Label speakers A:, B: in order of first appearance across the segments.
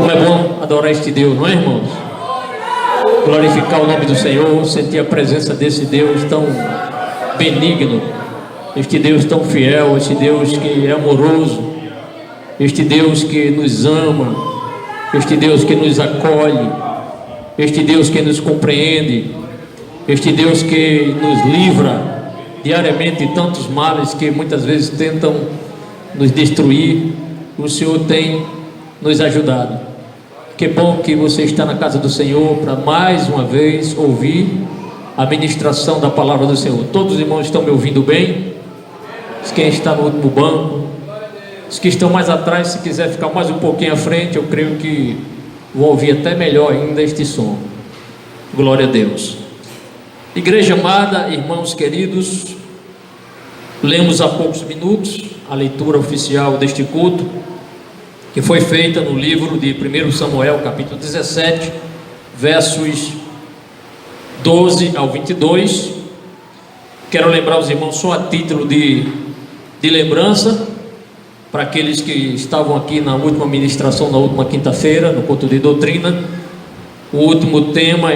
A: Como é bom adorar este Deus, não é, irmãos? Glorificar o nome do Senhor, sentir a presença desse Deus tão benigno, este Deus tão fiel, este Deus que é amoroso, este Deus que nos ama, este Deus que nos acolhe, este Deus que nos compreende, este Deus que nos livra diariamente de tantos males que muitas vezes tentam nos destruir. O Senhor tem nos ajudado. Que bom que você está na casa do Senhor para mais uma vez ouvir a ministração da palavra do Senhor. Todos os irmãos estão me ouvindo bem? Quem está no último banco, os que estão mais atrás, se quiser ficar mais um pouquinho à frente, eu creio que vão ouvir até melhor ainda este som. Glória a Deus. Igreja amada, irmãos queridos, lemos há poucos minutos a leitura oficial deste culto, que foi feita no livro de 1 Samuel, capítulo 17, versos 12 ao 22. Quero lembrar os irmãos só a título de lembrança, para aqueles que estavam aqui na última ministração, na última quinta-feira, no culto de doutrina. O último tema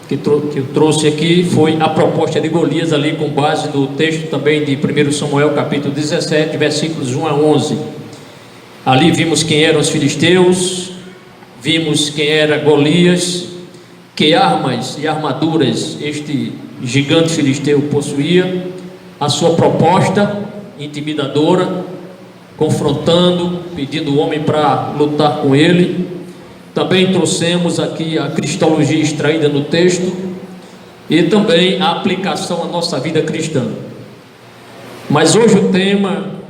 A: que eu trouxe aqui foi a proposta de Golias, ali com base no texto também de 1 Samuel, capítulo 17, versículos 1 a 11. Ali vimos quem eram os filisteus, vimos quem era Golias, que armas e armaduras este gigante filisteu possuía, a sua proposta intimidadora, confrontando, pedindo o homem para lutar com ele. Também trouxemos aqui a cristologia extraída no texto e também a aplicação à nossa vida cristã. Mas hoje o tema,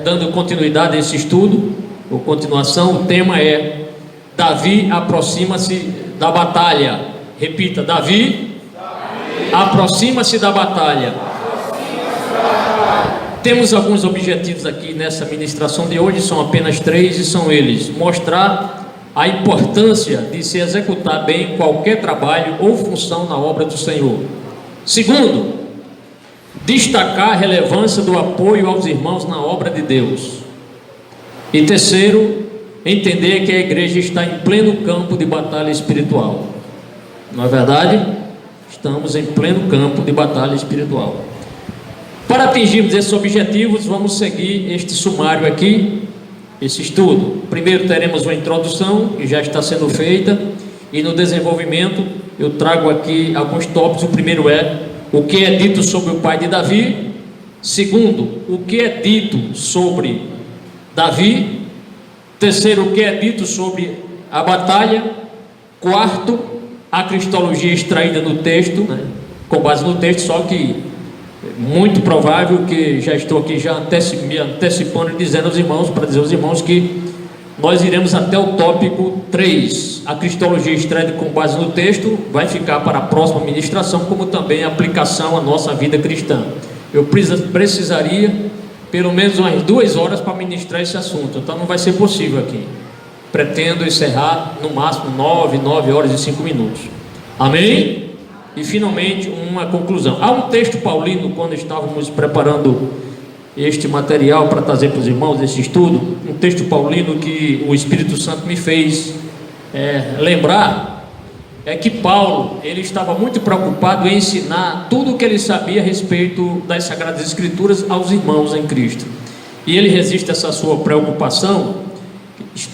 A: dando continuidade a esse estudo, ou continuação, o tema é: Davi aproxima-se da batalha. Repita: Davi aproxima-se da batalha. Temos alguns objetivos aqui nessa ministração de hoje, são apenas 3, e são eles: mostrar a importância de se executar bem qualquer trabalho ou função na obra do Senhor. Segundo, destacar a relevância do apoio aos irmãos na obra de Deus. E terceiro, entender que a igreja está em pleno campo de batalha espiritual. Não é verdade? Estamos em pleno campo de batalha espiritual. Para atingirmos esses objetivos, vamos seguir este sumário aqui, esse estudo. Primeiro teremos uma introdução, que já está sendo feita, e no desenvolvimento eu trago aqui alguns tópicos. O primeiro é o que é dito sobre o pai de Davi. Segundo, o que é dito sobre Davi. Terceiro, o que é dito sobre a batalha. Quarto, a cristologia extraída no texto, com base no texto, só que muito provável que já estou aqui já me antecipando e dizendo aos irmãos, para dizer aos irmãos que nós iremos até o tópico 3. A cristologia extraída com base no texto vai ficar para a próxima ministração, como também a aplicação à nossa vida cristã. Eu precisaria pelo menos umas 2 horas para ministrar esse assunto, então não vai ser possível aqui. Pretendo encerrar no máximo 9 horas e 5 minutos. Amém? E finalmente uma conclusão. Há um texto paulino, quando estávamos preparando este material para trazer para os irmãos esse estudo, um texto paulino que o Espírito Santo me fez lembrar, é que Paulo, ele estava muito preocupado em ensinar tudo o que ele sabia a respeito das Sagradas Escrituras aos irmãos em Cristo. E ele resiste a essa sua preocupação.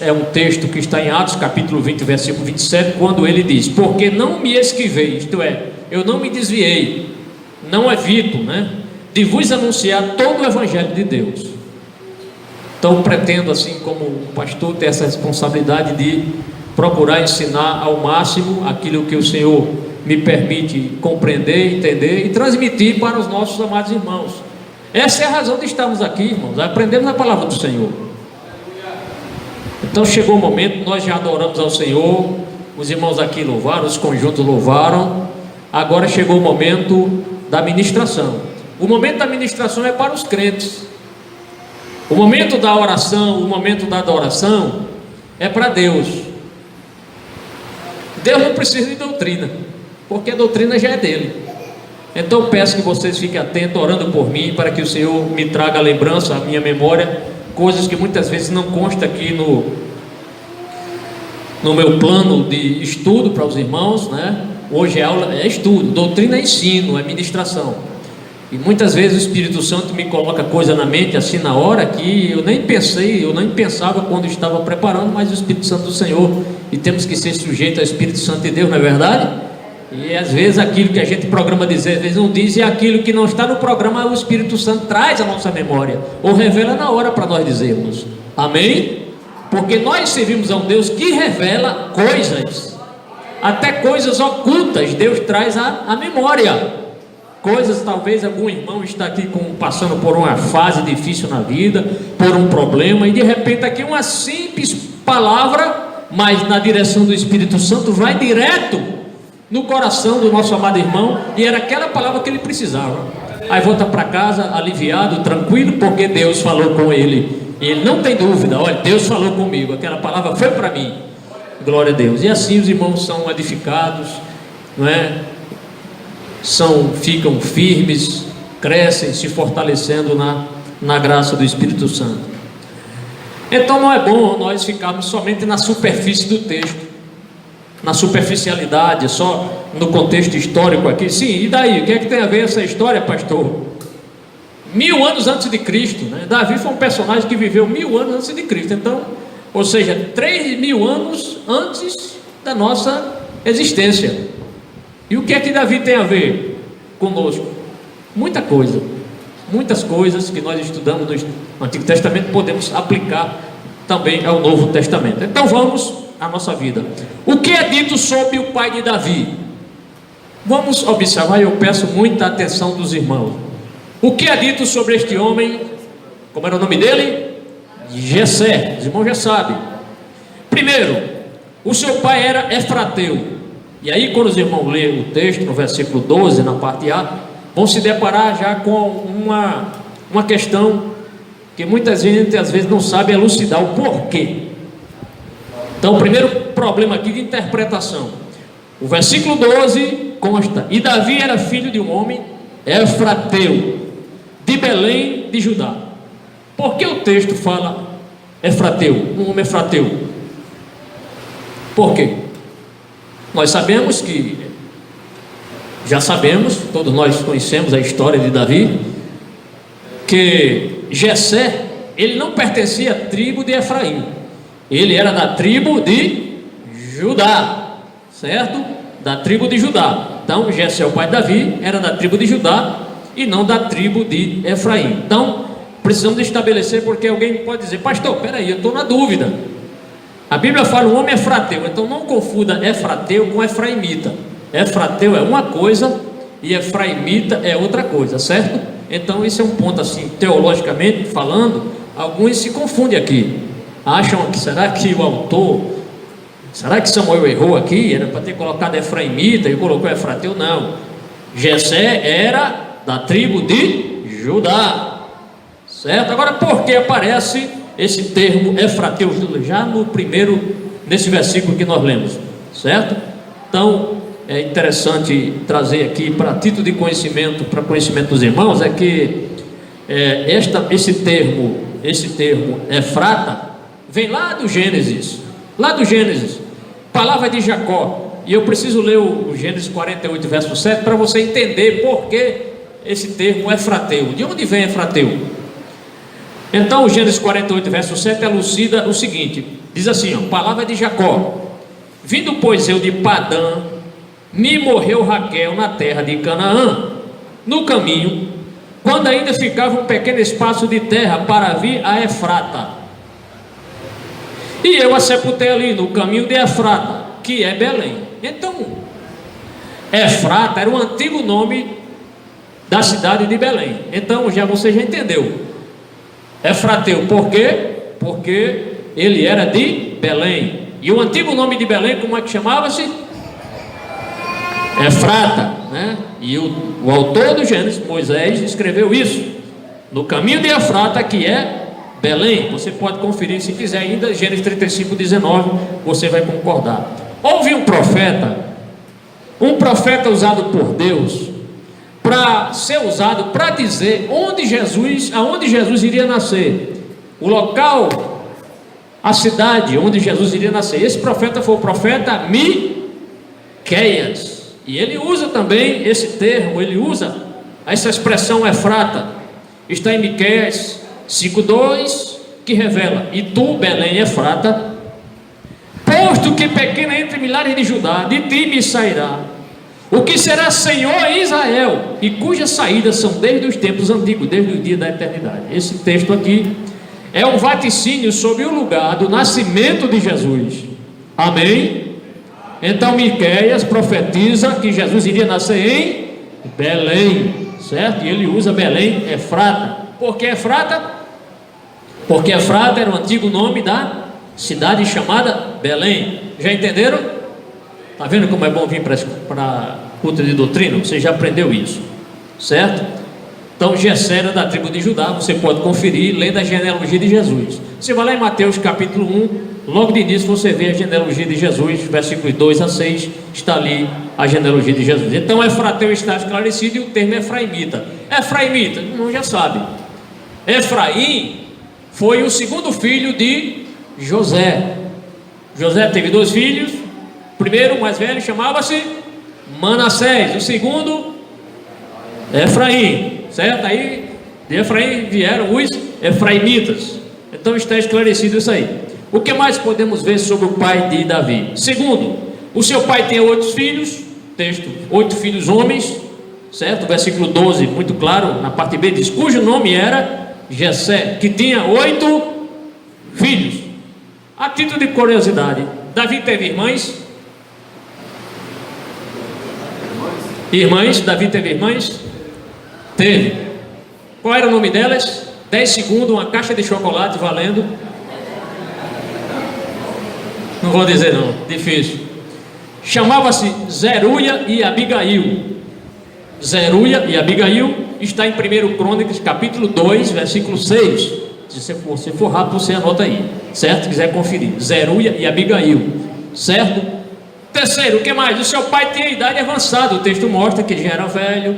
A: É um texto que está em Atos capítulo 20, versículo 27, quando ele diz: porque não me esquivei, isto é, eu não me desviei, não evito, de vos anunciar todo o Evangelho de Deus. Então pretendo, assim como pastor, ter essa responsabilidade de procurar ensinar ao máximo aquilo que o Senhor me permite compreender, entender e transmitir para os nossos amados irmãos. Essa é a razão de estarmos aqui, irmãos, aprendemos a palavra do Senhor. Então chegou o momento, nós já adoramos ao Senhor, os irmãos aqui louvaram, os conjuntos louvaram. Agora chegou o momento da ministração. O momento da ministração é para os crentes. O momento da oração, o momento da adoração é para Deus. Deus não precisa de doutrina, porque a doutrina já é dele. Então peço que vocês fiquem atentos, orando por mim, para que o Senhor me traga a lembrança, a minha memória, coisas que muitas vezes não consta aqui no meu plano de estudo para os irmãos, né? Hoje a aula é estudo, doutrina é ensino, é ministração. E muitas vezes o Espírito Santo me coloca coisa na mente assim na hora que eu nem pensava quando estava preparando, mas o Espírito Santo do Senhor, e temos que ser sujeitos ao Espírito Santo de Deus, não é verdade? E às vezes aquilo que a gente programa dizer, às vezes não diz, e aquilo que não está no programa, o Espírito Santo traz à nossa memória, ou revela na hora para nós dizermos, amém? Porque nós servimos a um Deus que revela coisas, até coisas ocultas, Deus traz à memória. Coisas, talvez algum irmão está aqui passando por uma fase difícil na vida, por um problema, e de repente aqui uma simples palavra, mas na direção do Espírito Santo, vai direto no coração do nosso amado irmão, e era aquela palavra que ele precisava. Aí volta para casa aliviado, tranquilo, porque Deus falou com ele. E ele não tem dúvida, olha, Deus falou comigo, aquela palavra foi para mim. Glória a Deus. E assim os irmãos são edificados, não é? Ficam firmes, crescem, se fortalecendo na graça do Espírito Santo. Então não é bom nós ficarmos somente na superfície do texto, na superficialidade, só no contexto histórico aqui. Sim, e daí? O que é que tem a ver essa história, pastor? 1000 anos antes de Cristo, né? Davi foi um personagem que viveu 1000 anos antes de Cristo. Então, ou seja, 3000 anos antes da nossa existência. E o que é que Davi tem a ver conosco? Muita coisa, muitas coisas que nós estudamos no Antigo Testamento podemos aplicar também ao Novo Testamento. Então vamos à nossa vida. O que é dito sobre o pai de Davi? Vamos observar, e eu peço muita atenção dos irmãos. O que é dito sobre este homem? Como era o nome dele? Jessé. Os irmãos já sabem. Primeiro, o seu pai era Efrateu. E aí quando os irmãos lerem o texto, no versículo 12, na parte A, vão se deparar já com uma questão que muita gente às vezes não sabe elucidar o porquê. Então o primeiro problema aqui de interpretação, o versículo 12 consta: e Davi era filho de um homem Efrateu, de Belém de Judá. Por que o texto fala Efrateu, um homem Efrateu? Por quê? Nós sabemos todos nós conhecemos a história de Davi, que Jessé, ele não pertencia à tribo de Efraim, ele era da tribo de Judá, certo? Da tribo de Judá. Então Jessé, o pai de Davi, era da tribo de Judá e não da tribo de Efraim. Então precisamos estabelecer, porque alguém pode dizer: pastor, peraí, eu estou na dúvida. A Bíblia fala um homem Efrateu, então não confunda Efrateu com Efraimita. Efrateu é uma coisa e Efraimita é outra coisa, certo? Então esse é um ponto assim, teologicamente falando, alguns se confundem aqui. Acham que será que o autor, será que Samuel errou aqui? Era para ter colocado Efraimita e colocou Efrateu? Não. Jessé era da tribo de Judá, certo? Agora por que aparece esse termo Efrateu já nesse versículo que nós lemos, certo? Então é interessante trazer aqui para título de conhecimento, para conhecimento dos irmãos, é que esse termo Efrata vem lá do Gênesis, palavra de Jacó. E eu preciso ler o Gênesis 48 verso 7 para você entender por que esse termo Efrateu, de onde vem Efrateu. Então o Gênesis 48 verso 7 elucida o seguinte, diz assim, palavra de Jacó: vindo pois eu de Padã, me morreu Raquel na terra de Canaã, no caminho, quando ainda ficava um pequeno espaço de terra para vir a Efrata, e eu a sepultei ali no caminho de Efrata, que é Belém. Então Efrata era o antigo nome da cidade de Belém. Então você já entendeu. Efrateu, por quê? Porque ele era de Belém. E o antigo nome de Belém, como é que chamava-se? Efrata, né? E o autor do Gênesis, Moisés, escreveu isso, no caminho de Efrata, que é Belém. Você pode conferir se quiser ainda, Gênesis 35, 19, você vai concordar. Houve um profeta usado por Deus, para ser usado para dizer aonde Jesus iria nascer, o local a cidade onde Jesus iria nascer. Esse profeta foi o profeta Miqueias. E ele usa também esse termo, ele usa essa expressão Efrata. Está em Miqueias 5:2, que revela: e tu, Belém Efrata, posto que pequena entre milhares de Judá, de ti me sairá o que será Senhor em Israel, e cujas saídas são desde os tempos antigos, desde o dia da eternidade. Esse texto aqui é um vaticínio sobre o lugar do nascimento de Jesus. Amém? Então Miqueias profetiza que Jesus iria nascer em Belém, certo? E ele usa Belém Efrata. Por que Efrata? Porque Efrata era o antigo nome da cidade chamada Belém. Já entenderam? Está vendo como é bom vir para culto de doutrina? Você já aprendeu isso, certo? Então Jessé era da tribo de Judá. Você pode conferir lendo a genealogia de Jesus. Você vai lá em Mateus capítulo 1, logo de início você vê a genealogia de Jesus, versículos 2-6, está ali a genealogia de Jesus. Então Efrateu está esclarecido, e o termo Efraimita. Efraimita, não já sabe. Efraim foi o segundo filho de José. José teve 2 filhos. O primeiro, o mais velho, chamava-se Manassés. O segundo, Efraim, certo? Aí de Efraim vieram os Efraimitas. Então está esclarecido isso aí. O que mais podemos ver sobre o pai de Davi? Segundo, o seu pai tinha 8 filhos, texto, 8 filhos homens, certo? Versículo 12, muito claro, na parte B diz, cujo nome era Jessé, que tinha 8 filhos. A título de curiosidade, Davi teve irmãs? Davi teve irmãs? Teve. Qual era o nome delas? 10 segundos, uma caixa de chocolate valendo. Não vou dizer não, difícil. Chamava-se Zeruia e Abigail. Zeruia e Abigail está em 1 Crônicas capítulo 2, versículo 6. Se você for rápido, você anota aí, certo? Se quiser conferir, Zeruia e Abigail, certo? Terceiro, o que mais? O seu pai tinha idade avançada. O texto mostra que ele já era velho,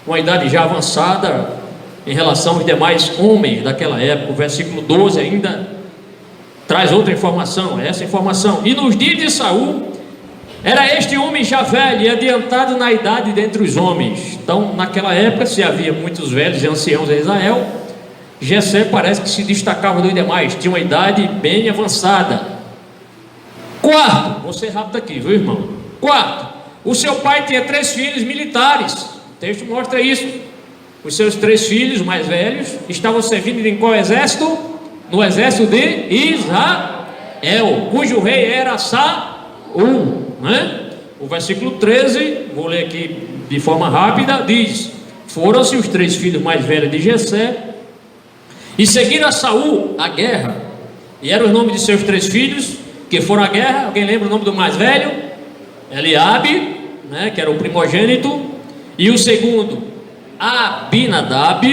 A: uma idade já avançada em relação aos demais homens daquela época. O versículo 12 ainda traz outra informação, essa informação. E nos dias de Saul, era este homem já velho e adiantado na idade dentre os homens. Então, naquela época, se havia muitos velhos e anciãos em Israel, Jessé parece que se destacava dos demais, tinha uma idade bem avançada. Quarto, vou ser rápido aqui, viu, irmão? Quarto, o seu pai tinha 3 filhos militares. O texto mostra isso. Os seus 3 filhos mais velhos estavam servindo em qual exército? No exército de Israel, cujo rei era Saul, né? O versículo 13, vou ler aqui de forma rápida, diz: foram-se os 3 filhos mais velhos de Jessé e seguiram a Saul a guerra. E eram os nomes de seus 3 filhos que foram à guerra. Alguém lembra o nome do mais velho? Eliabe, né, que era o primogênito. E o segundo, Abinadab.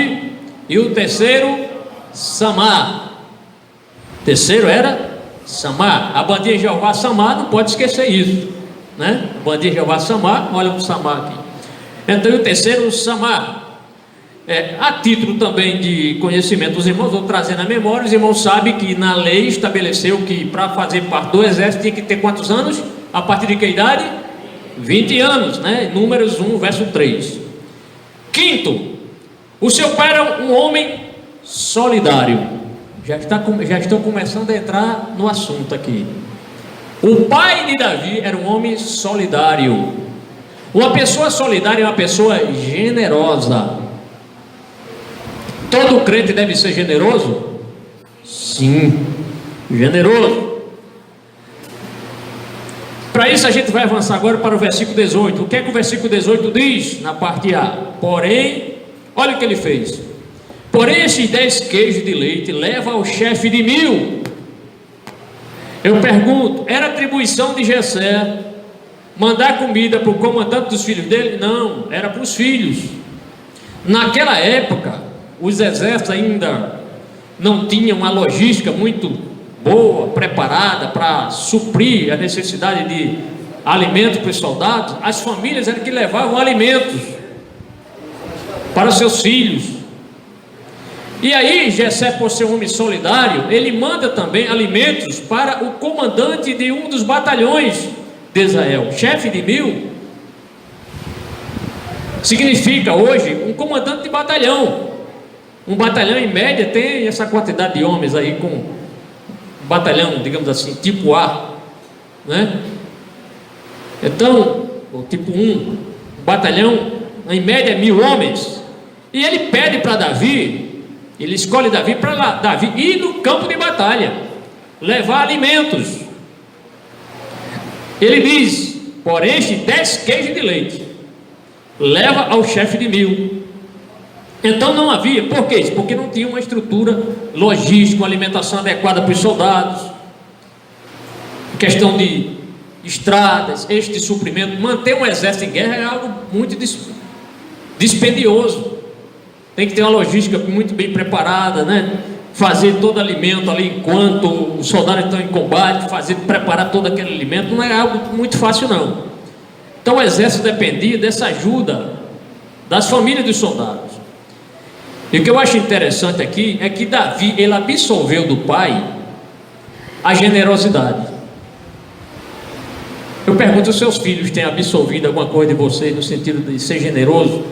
A: E o terceiro, Samar. O terceiro era Samar. A bandinha de Jeová Samar, não pode esquecer isso, né? Bandinha de Jeová Samar, olha o Samar aqui. Então o terceiro, Samar. A título também de conhecimento dos irmãos, vou trazer na memória. Os irmãos sabem que na lei estabeleceu que para fazer parte do exército tinha que ter quantos anos? A partir de que idade? 20 anos, né? Números 1, verso 3. Quinto, o seu pai era um homem solidário. Já estou começando a entrar no assunto aqui. O pai de Davi era um homem solidário. Uma pessoa solidária é uma pessoa generosa. Todo crente deve ser generoso? Sim, generoso. Para isso a gente vai avançar agora para o versículo 18. O que é que o versículo 18 diz? Na parte A. Porém, olha o que ele fez. Porém, esses 10 queijos de leite leva ao chefe de 1000. Eu pergunto, era atribuição de Jessé mandar comida para o comandante dos filhos dele? Não, era para os filhos. Naquela época, os exércitos ainda não tinham uma logística muito boa, preparada para suprir a necessidade de alimento para os soldados. As famílias eram que levavam alimentos para seus filhos. E aí Jessé, por ser um homem solidário, ele manda também alimentos para o comandante de um dos batalhões de Israel. Chefe de 1000 significa hoje um comandante de batalhão. Um batalhão em média tem essa quantidade de homens aí, com um batalhão, digamos assim, tipo A, né? Então, o tipo 1, um batalhão em média 1000 homens. E ele pede para Davi, ele escolhe Davi para Davi ir no campo de batalha, levar alimentos. Ele diz: porém, enche 10 queijos de leite, leva ao chefe de 1000. Então não havia, por que isso? Porque não tinha uma estrutura logística, uma alimentação adequada para os soldados, questão de estradas, eixo de suprimento. Manter um exército em guerra é algo muito dispendioso. Tem que ter uma logística muito bem preparada, né? Fazer todo alimento ali enquanto os soldados estão em combate, preparar todo aquele alimento não é algo muito fácil, não. Então o exército dependia dessa ajuda das famílias dos soldados. E o que eu acho interessante aqui é que Davi, ele absolveu do pai a generosidade. Eu pergunto: os seus filhos têm absolvido alguma coisa de vocês no sentido de ser generoso?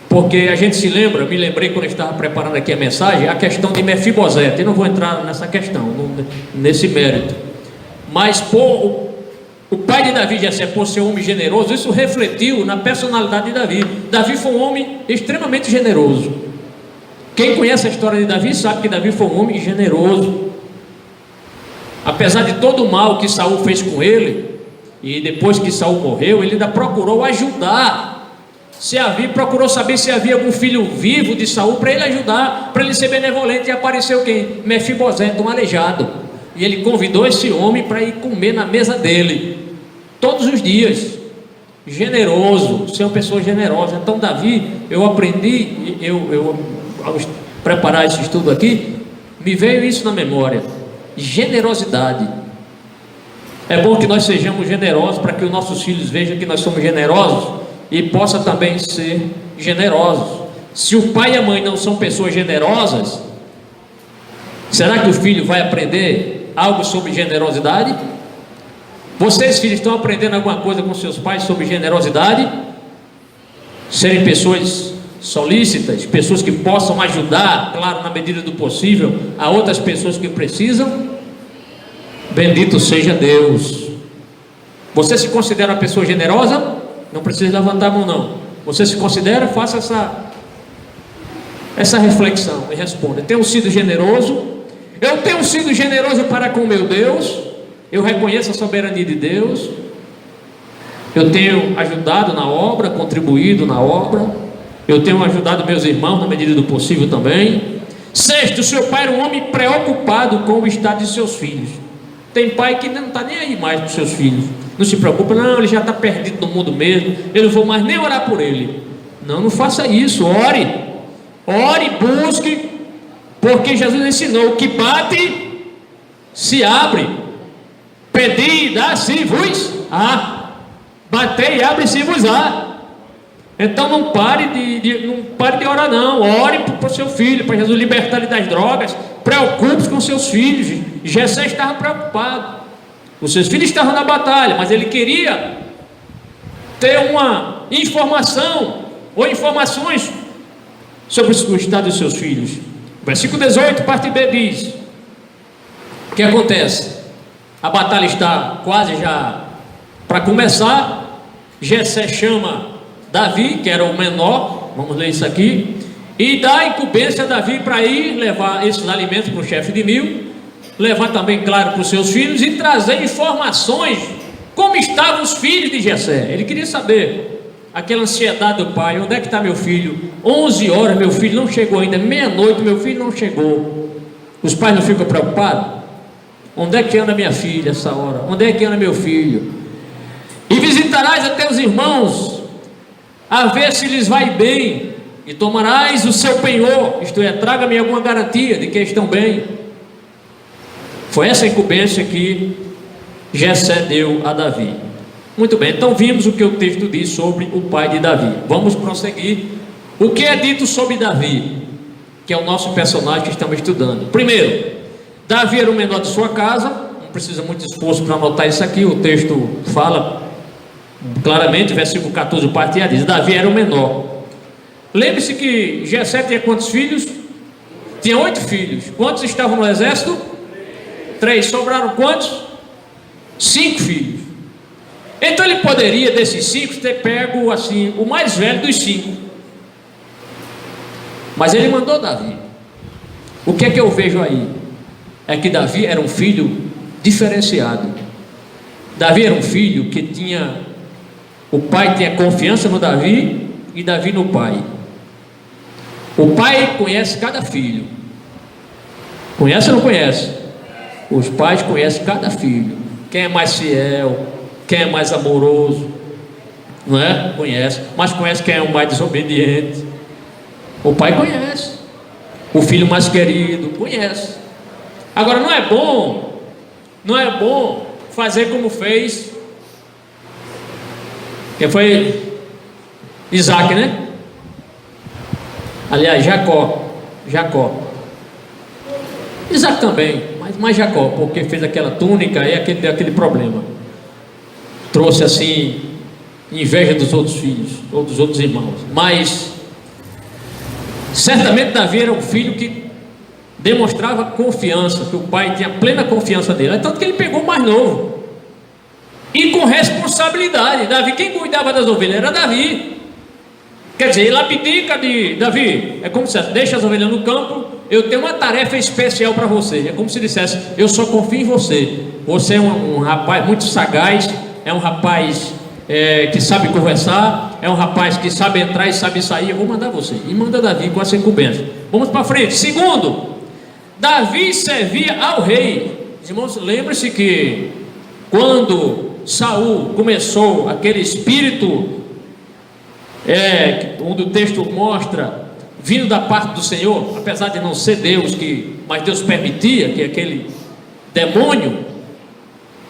A: Porque a gente se lembra, eu me lembrei quando eu estava preparando aqui a mensagem, a questão de Mefibosete. Eu não vou entrar nessa questão, nesse mérito, mas o pai de Davi, Jessé, por ser um homem generoso, isso refletiu na personalidade de Davi. Davi foi um homem extremamente generoso. Quem conhece a história de Davi sabe que Davi foi um homem generoso. Apesar de todo o mal que Saul fez com ele, e depois que Saul morreu, ele ainda procurou ajudar. Procurou saber se havia algum filho vivo de Saul para ele ajudar, para ele ser benevolente. E apareceu quem? Mefibosete, um aleijado. E ele convidou esse homem para ir comer na mesa dele todos os dias. Generoso, ser uma pessoa generosa. Então Davi, eu aprendi, ao preparar esse estudo aqui, me veio isso na memória: generosidade. É bom que nós sejamos generosos, para que os nossos filhos vejam que nós somos generosos e possa também ser generosos. Se o pai e a mãe não são pessoas generosas, será que o filho vai aprender algo sobre generosidade? Vocês, filhos, estão aprendendo alguma coisa com seus pais sobre generosidade? Serem pessoas solícitas, pessoas que possam ajudar, claro, na medida do possível, a outras pessoas que precisam. Bendito seja Deus. Você se considera uma pessoa generosa? Não precisa levantar a mão, não. Você se considera? Faça essa reflexão e responda: tenho sido generoso? Eu tenho sido generoso para com meu Deus? Eu reconheço a soberania de Deus? Eu tenho ajudado na obra, contribuído na obra? Eu tenho ajudado meus irmãos na medida do possível também? Sexto, seu pai era um homem preocupado com o estado de seus filhos. Tem pai que não está nem aí mais para os seus filhos, não se preocupa, não, ele já está perdido no mundo mesmo, eu não vou mais nem orar por ele. Não faça isso. Ore, busque, porque Jesus ensinou: o que bate, se abre, pedi, dá-se-vos-á, batei e abre-se-vos-á. Então não pare de orar, não. Ore para o seu filho, para Jesus libertar ele das drogas. Preocupe-se com seus filhos. Jessé estava preocupado. Os seus filhos estavam na batalha, mas ele queria ter uma informação ou informações sobre o estado dos seus filhos. Versículo 18, parte B, diz: o que acontece? A batalha está quase já para começar. Jessé chama Davi, que era o menor, vamos ler isso aqui, e dá incumbência a Davi para ir levar esses alimentos para o chefe de 1000, levar também, claro, para os seus filhos, e trazer informações como estavam os filhos de Jessé. Ele queria saber, aquela ansiedade do pai: onde é que está meu filho? 11 horas, meu filho não chegou ainda. Meia-noite, meu filho não chegou. Os pais não ficam preocupados? Onde é que anda minha filha essa hora? Onde é que anda meu filho? E visitarás até os irmãos, a ver se lhes vai bem, e tomarás o seu penhor, isto é, traga-me alguma garantia de que estão bem. Foi essa incumbência que Jessé deu a Davi. Muito bem, então vimos o que o texto diz sobre o pai de Davi. Vamos prosseguir. O que é dito sobre Davi? que é o nosso personagem que estamos estudando. Primeiro, Davi era o menor de sua casa, não precisa muito esforço para anotar isso aqui, o texto fala claramente, versículo 14, parte A diz: Davi era o menor. Lembre-se que Jessé tinha quantos filhos? Tinha 8 filhos. Quantos estavam no exército? 3. Sobraram quantos? 5 filhos. Então ele poderia, desses 5, ter pego assim, o mais velho dos 5. Mas ele mandou Davi. O que é que eu vejo aí? É que Davi era um filho diferenciado. Davi era um filho que tinha... O pai tinha confiança no Davi e Davi no pai. O pai conhece cada filho. Conhece ou não conhece? Os pais conhecem cada filho. Quem é mais fiel, quem é mais amoroso, não é? Conhece. Mas conhece quem é o mais desobediente. O pai conhece. O filho mais querido conhece. Agora não é bom fazer como fez. Quem foi? Isaac, né? Aliás, Jacó. Isaac também, mas mais Jacó, porque fez aquela túnica e aquele problema. Trouxe assim inveja dos outros filhos, ou dos outros irmãos. Mas certamente Davi era um filho que demonstrava confiança, que o pai tinha plena confiança dele. É tanto que ele pegou o mais novo. E com responsabilidade. Davi, quem cuidava das ovelhas era Davi. Quer dizer, ele abdica de Davi. É como se dissesse: deixa as ovelhas no campo, eu tenho uma tarefa especial para você. É como se dissesse: eu só confio em você. Você é um rapaz muito sagaz, é um rapaz que sabe conversar, é um rapaz que sabe entrar e sabe sair. Eu vou mandar você. E manda Davi com essa incumbência. Vamos para frente. Segundo, Davi servia ao rei. Irmãos, lembre-se que quando Saul começou aquele espírito, onde o texto mostra, vindo da parte do Senhor, apesar de não ser Deus, mas Deus permitia que aquele demônio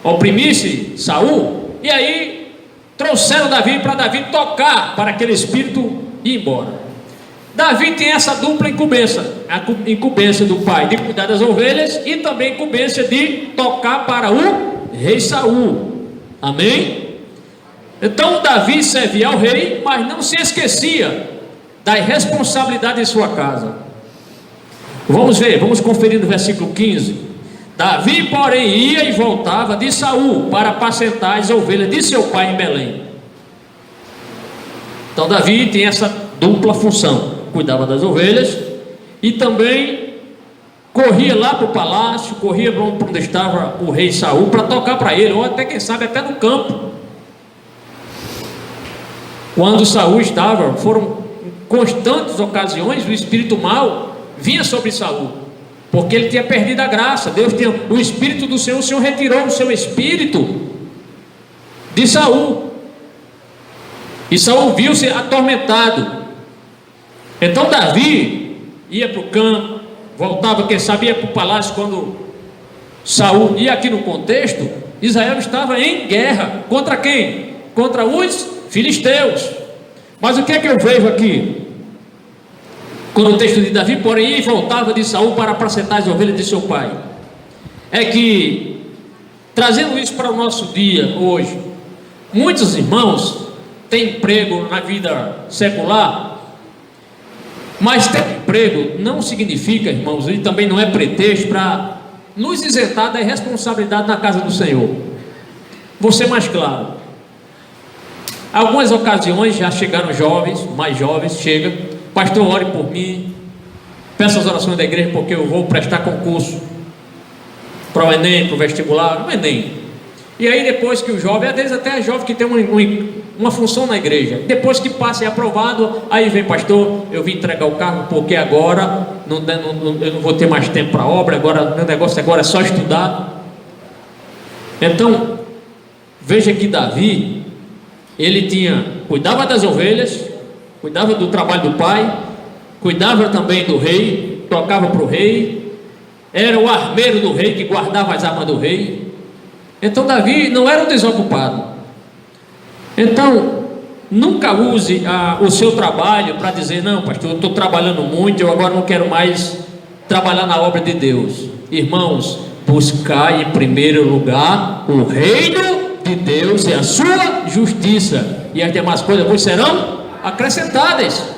A: oprimisse Saul, e aí trouxeram Davi para Davi tocar para aquele espírito ir embora. Davi tem essa dupla incumbência, a incumbência do pai de cuidar das ovelhas e também a incumbência de tocar para o rei Saul. Amém? Então Davi servia ao rei, mas não se esquecia da responsabilidade em sua casa. Vamos ver, vamos conferir no versículo 15. Davi, porém, ia e voltava de Saul para apacentar as ovelhas de seu pai em Belém. Então Davi tem essa dupla função: cuidava das ovelhas e também corria lá para o palácio, corria para onde estava o rei Saul para tocar para ele, ou até, quem sabe, até no campo. Quando Saul estava, foram constantes ocasiões, o espírito mau vinha sobre Saul, porque ele tinha perdido a graça. Deus tinha o espírito do Senhor, o Senhor retirou o seu espírito de Saul, e Saul viu-se atormentado. Então Davi ia para o campo, voltava, quem sabe, ia para o palácio quando Saul. E aqui no contexto, Israel estava em guerra contra quem? Contra os filisteus. Mas o que é que eu vejo aqui? Quando o texto de Davi, porém, ia e voltava de Saul para apacentar as ovelhas de seu pai, é que, trazendo isso para o nosso dia hoje, muitos irmãos têm emprego na vida secular, mas ter emprego não significa, irmãos, e também não é pretexto para nos isentar da responsabilidade na casa do Senhor. Vou ser mais claro. Algumas ocasiões já chegaram jovens, mais jovens, chega: pastor, ore por mim, peça as orações da igreja porque eu vou prestar concurso para o Enem, para o vestibular, o Enem. E aí depois que o jovem, às vezes até é jovem que tem uma função na igreja, depois que passa e é aprovado, aí vem: pastor, eu vim entregar o carro porque agora eu não vou ter mais tempo para a obra, agora meu negócio agora é só estudar. Então veja que Davi, ele cuidava das ovelhas, cuidava do trabalho do pai, cuidava também do rei, tocava para o rei, era o armeiro do rei que guardava as armas do rei. Então Davi não era um desocupado. Então Nunca use o seu trabalho para dizer: não, pastor, eu estou trabalhando muito, eu agora não quero mais trabalhar na obra de Deus. Irmãos, buscai em primeiro lugar o reino de Deus e a sua justiça, e as demais coisas vos serão acrescentadas.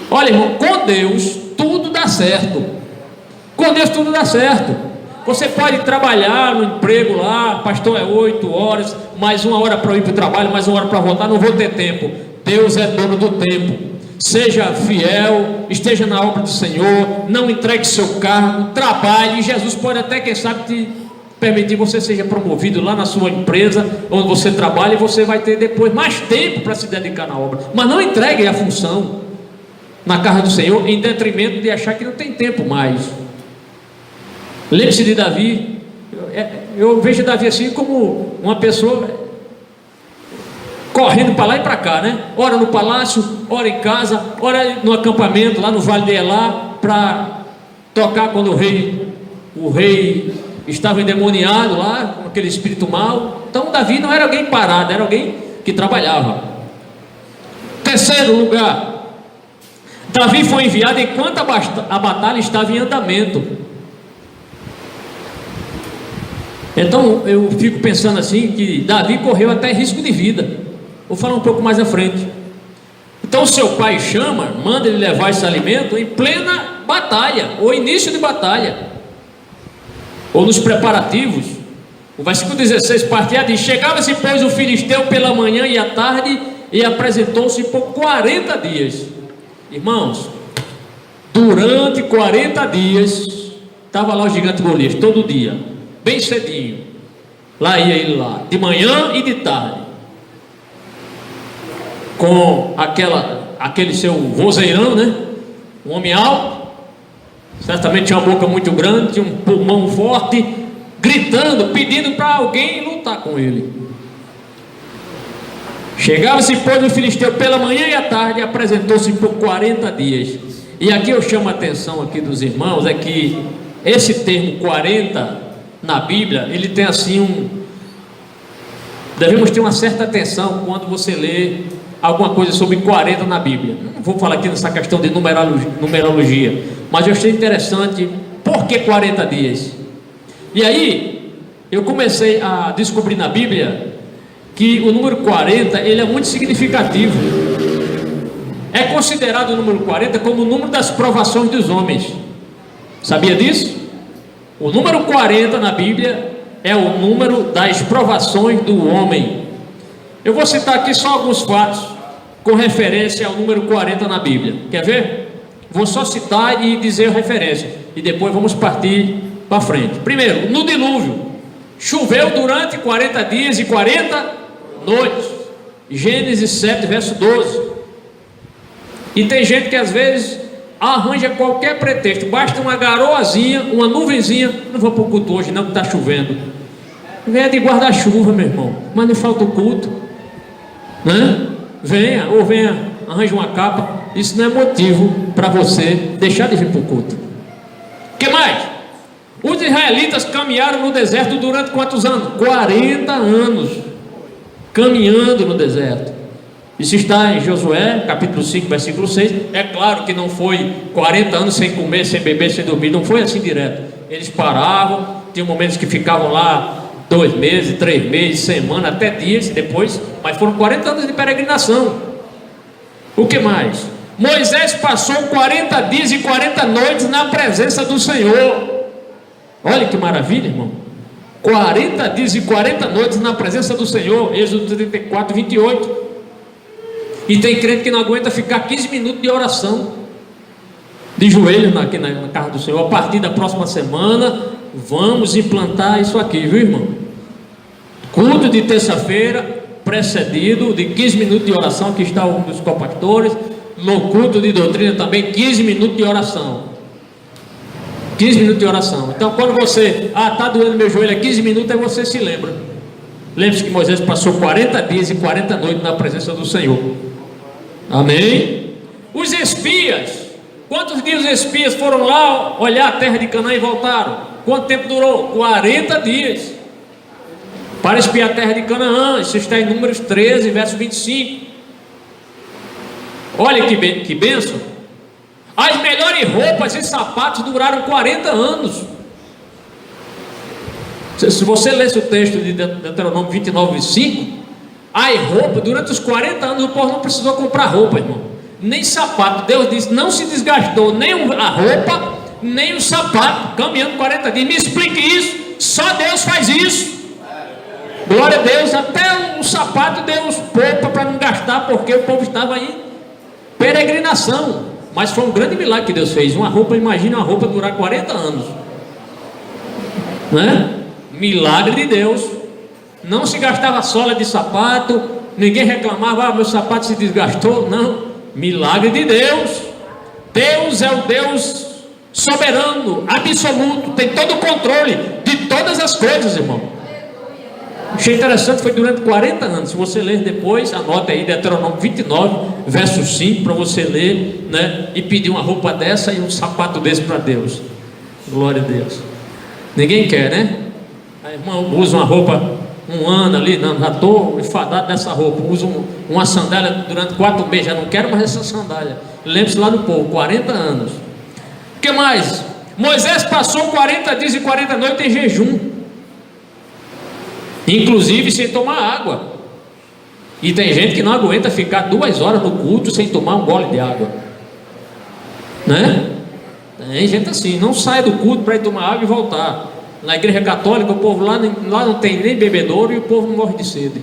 A: Olha, irmão, com Deus tudo dá certo. Com Deus tudo dá certo. Você pode trabalhar no emprego lá, pastor, é 8 horas, mais 1 hora para eu ir para o trabalho, mais 1 hora para voltar, não vou ter tempo. Deus é dono do tempo. Seja fiel, esteja na obra do Senhor, não entregue seu cargo, trabalhe. Jesus pode até, quem sabe, te permitir você seja promovido lá na sua empresa, onde você trabalha, e você vai ter depois mais tempo para se dedicar na obra. Mas não entregue a função na casa do Senhor em detrimento de achar que não tem tempo mais. Lembre-se de Davi. Eu vejo Davi assim como uma pessoa correndo para lá e para cá, né? Ora no palácio, ora em casa, ora no acampamento lá no Vale de Elá, para tocar quando o rei estava endemoniado lá, com aquele espírito mau. Então Davi não era alguém parado, era alguém que trabalhava. Terceiro lugar, Davi foi enviado enquanto a batalha estava em andamento. Então eu fico pensando assim, que Davi correu até risco de vida. Vou falar um pouco mais à frente. Então seu pai manda ele levar esse alimento em plena batalha, ou início de batalha, ou nos preparativos. O versículo 16 parte A diz: chegava-se, pois, o filisteu pela manhã e à tarde, e apresentou-se por 40 dias. Irmãos, durante 40 dias estava lá o gigante Golias, todo dia, bem cedinho. Lá ia ele lá, de manhã e de tarde, com aquele seu vozeirão, né? Um homem alto, certamente tinha uma boca muito grande, tinha um pulmão forte, gritando, pedindo para alguém lutar com ele. Chegava-se, pois, o filisteu pela manhã e à tarde, e apresentou-se por 40 dias. E aqui eu chamo a atenção aqui dos irmãos, é que esse termo 40 na Bíblia, ele tem assim devemos ter uma certa atenção quando você lê alguma coisa sobre 40 na Bíblia. Não vou falar aqui nessa questão de numerologia, mas eu achei interessante. Por que 40 dias? E aí eu comecei a descobrir na Bíblia que o número 40 ele é muito significativo. É considerado o número 40 como o número das provações dos homens. Sabia disso? O número 40 na Bíblia é o número das provações do homem. Eu vou citar aqui só alguns fatos com referência ao número 40 na Bíblia. Quer ver? Vou só citar e dizer a referência, e depois vamos partir para frente. Primeiro, no dilúvio, choveu durante 40 dias e 40 noites. Gênesis 7, verso 12. E tem gente que às vezes arranja qualquer pretexto, basta uma garoazinha, uma nuvenzinha: não vou para o culto hoje não, que está chovendo. Venha de guarda-chuva, meu irmão, mas não falta o culto, né? Venha, arranja uma capa. Isso não é motivo para você deixar de vir para o culto. O que mais? Os israelitas caminharam no deserto durante quantos anos? 40 anos caminhando no deserto. Isso está em Josué, capítulo 5, versículo 6. É claro que não foi 40 anos sem comer, sem beber, sem dormir. Não foi assim direto. Eles paravam, tinham momentos que ficavam lá 2 meses, 3 meses, semana, até dias depois. Mas foram 40 anos de peregrinação. O que mais? Moisés passou 40 dias e 40 noites na presença do Senhor. Olha que maravilha, irmão. 40 dias e 40 noites na presença do Senhor. Êxodo 34, 28. E tem crente que não aguenta ficar 15 minutos de oração de joelho aqui na casa do Senhor. A partir da próxima semana vamos implantar isso aqui, viu, irmão? Culto de terça-feira precedido de 15 minutos de oração. Aqui está um dos copastores. No culto de doutrina também 15 minutos de oração. 15 minutos de oração. Então quando você está doendo meu joelho, é 15 minutos, aí você se lembra. Lembre-se que Moisés passou 40 dias e 40 noites na presença do Senhor. Amém? Os espias, quantos dias os espias foram lá olhar a terra de Canaã e voltaram? Quanto tempo durou? 40 dias. para espiar a terra de Canaã. Isso está em Números 13, verso 25. Olha que bênção. As melhores roupas e sapatos duraram 40 anos. Se você lesse o texto de Deuteronômio 29, 5, as roupas, durante os 40 anos o povo não precisou comprar roupa, irmão, nem sapato. Deus disse, não se desgastou nem a roupa, nem o sapato, caminhando 40 dias. Me explique isso. Só Deus faz isso. Glória a Deus. Até o sapato Deus poupa para não gastar, porque o povo estava em peregrinação. Mas foi um grande milagre que Deus fez. Uma roupa, imagina uma roupa durar 40 anos, né? Milagre de Deus. Não se gastava sola de sapato, ninguém reclamava, meu sapato se desgastou. Não, milagre de Deus. Deus é o Deus soberano, absoluto, tem todo o controle de todas as coisas, irmão. Achei interessante, foi durante 40 anos. Se você ler depois, anota aí Deuteronômio 29, verso 5, para você ler, né? E pedir uma roupa dessa e um sapato desse para Deus. Glória a Deus. Ninguém quer, né? A irmã usa uma roupa um ano ali, não, já estou enfadado dessa roupa. Uso uma sandália durante 4 meses, já não quero mais essa sandália. Lembre-se lá do povo, 40 anos. O que mais? Moisés passou 40 dias e 40 noites em jejum, inclusive sem tomar água. E tem gente que não aguenta ficar 2 horas no culto sem tomar um gole de água, né? Tem gente assim, não sai do culto para ir tomar água e voltar. Na igreja católica, o povo lá não tem nem bebedouro e o povo não morre de sede.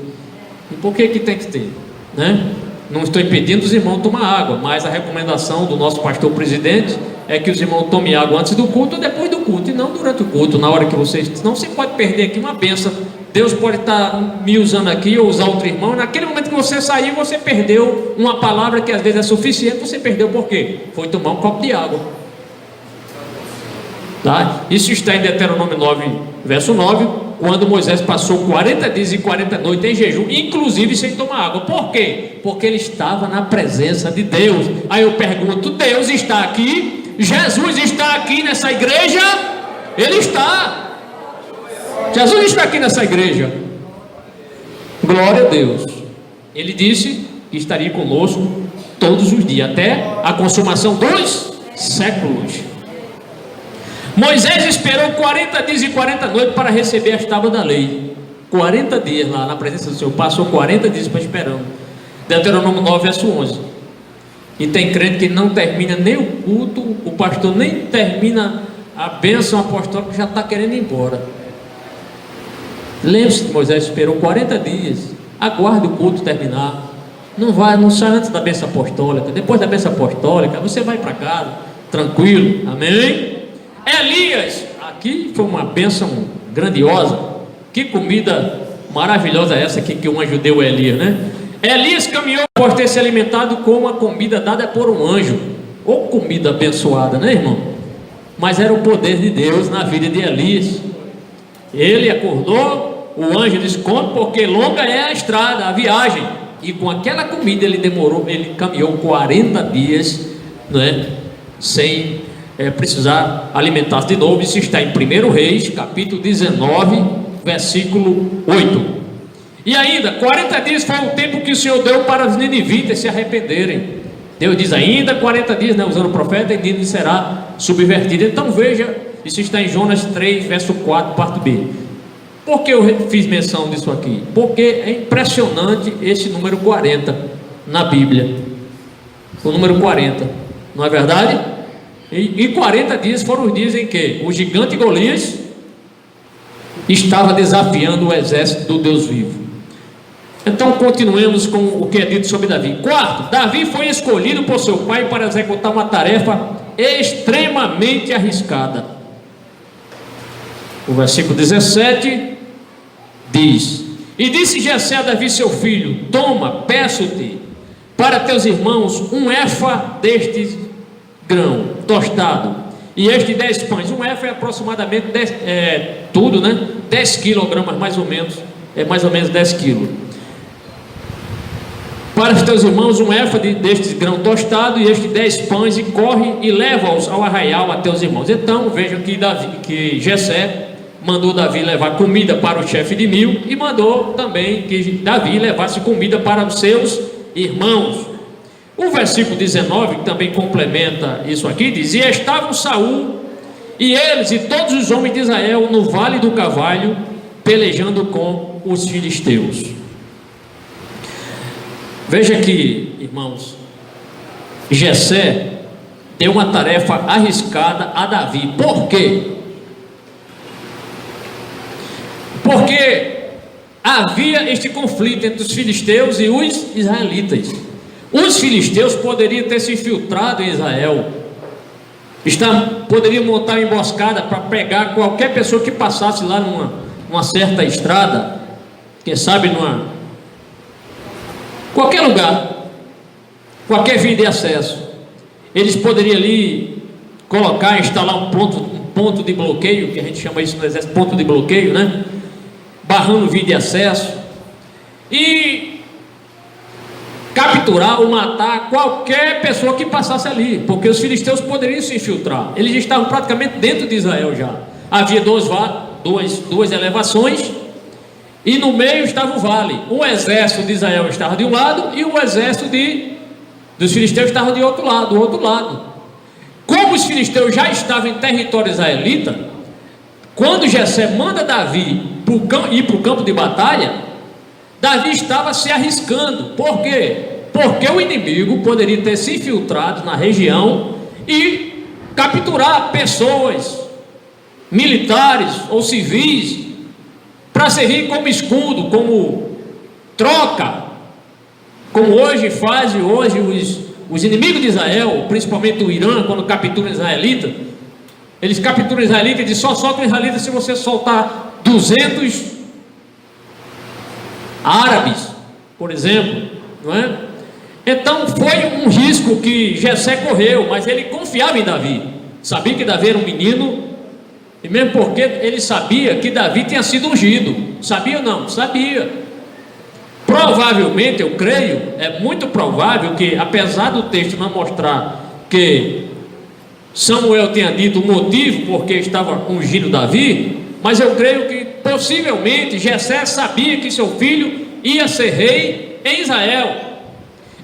A: E por que tem que ter, né? Não estou impedindo os irmãos de tomar água, mas a recomendação do nosso pastor presidente é que os irmãos tomem água antes do culto ou depois do culto, e não durante o culto, na hora que vocês... Senão você pode perder aqui uma bênção. Deus pode estar me usando aqui ou usar outro irmão. Naquele momento que você sair, você perdeu uma palavra que às vezes é suficiente. Você perdeu por quê? Foi tomar um copo de água. Tá? Isso está em Deuteronômio 9, verso 9, quando Moisés passou 40 dias e 40 noites em jejum, inclusive sem tomar água. Por quê? Porque ele estava na presença de Deus. Aí eu pergunto, Deus está aqui? Jesus está aqui nessa igreja? Ele está. Jesus está aqui nessa igreja. Glória a Deus. Ele disse que estaria conosco todos os dias, até a consumação dos séculos. Moisés esperou 40 dias e 40 noites para receber as tábuas da lei. 40 dias lá na presença do Senhor. Passou 40 dias para esperando. Deuteronômio 9, verso 11. E tem crente que não termina nem o culto, o pastor nem termina a bênção apostólica, já está querendo ir embora. Lembre-se que Moisés esperou 40 dias. Aguarde o culto terminar. Não sai antes da bênção apostólica. Depois da bênção apostólica, você vai para casa, tranquilo. Amém? Elias, aqui foi uma bênção grandiosa. Que comida maravilhosa essa aqui que um anjo deu a Elias, né? Elias caminhou após ter se alimentado com uma comida dada por um anjo. Ou comida abençoada, né, irmão? Mas era o poder de Deus na vida de Elias. Ele acordou, o anjo disse, come, porque longa é a estrada, a viagem. E com aquela comida ele caminhou 40 dias, né, sem precisar alimentar-se de novo. Isso está em 1 Reis, capítulo 19, versículo 8. E ainda, 40 dias foi o tempo que o Senhor deu para os ninivitas se arrependerem. Deus diz ainda 40 dias, né, usando o profeta, e Nínive será subvertida. Então veja, isso está em Jonas 3, verso 4, parte B. Por que eu fiz menção disso aqui? Porque é impressionante esse número 40 na Bíblia. O número 40, não é verdade? E 40 dias foram os dias em que o gigante Golias estava desafiando o exército do Deus vivo. Então continuemos com o que é dito sobre Davi. Quarto, Davi foi escolhido por seu pai para executar uma tarefa extremamente arriscada. O versículo 17 diz: E disse Jessé a Davi seu filho: Toma, peço-te, para teus irmãos um efa destes grão tostado, e este 10 pães. Um efa é aproximadamente 10, tudo, né? 10 quilogramas mais ou menos, é mais ou menos 10 quilos. Para os teus irmãos um efa destes grão tostado, e este 10 pães, e corre e leva-os ao arraial a teus irmãos. Então vejam que Jessé mandou Davi levar comida para o chefe de 1000 e mandou também que Davi levasse comida para os seus irmãos. O versículo 19, que também complementa isso aqui, diz: e estavam Saul e eles e todos os homens de Israel no vale do Carvalho, pelejando com os filisteus. Veja que, irmãos, Jessé deu uma tarefa arriscada a Davi. Por quê? Porque havia este conflito entre os filisteus e os israelitas. Os filisteus poderiam ter se infiltrado em Israel, poderiam montar uma emboscada para pegar qualquer pessoa que passasse lá numa certa estrada, quem sabe qualquer lugar, qualquer via de acesso. Eles poderiam ali instalar um ponto de bloqueio, que a gente chama isso no exército, ponto de bloqueio, né? Barrando via de acesso, e capturar ou matar qualquer pessoa que passasse ali, porque os filisteus poderiam se infiltrar. Eles estavam praticamente dentro de Israel já. Havia duas elevações, e no meio estava o vale. O exército de Israel estava de um lado e o exército dos filisteus estava do outro lado. Como os filisteus já estavam em território israelita, quando Jessé manda Davi ir para o campo de batalha, Davi estava se arriscando. Por quê? Porque o inimigo poderia ter se infiltrado na região e capturar pessoas, militares ou civis, para servir como escudo, como troca, como hoje fazem os inimigos de Israel, principalmente o Irã, quando capturam israelita. Eles capturam israelita e dizem: só solta o israelita se você soltar 200 árabes, por exemplo, não é? Então foi um risco que Jessé correu, mas ele confiava em Davi, sabia que Davi era um menino, e mesmo porque ele sabia que Davi tinha sido ungido. Sabia ou não? Sabia. Provavelmente, eu creio, é muito provável que, apesar do texto não mostrar que Samuel tenha dito o motivo porque estava ungindo Davi, mas eu creio que possivelmente Jessé sabia que seu filho ia ser rei em Israel,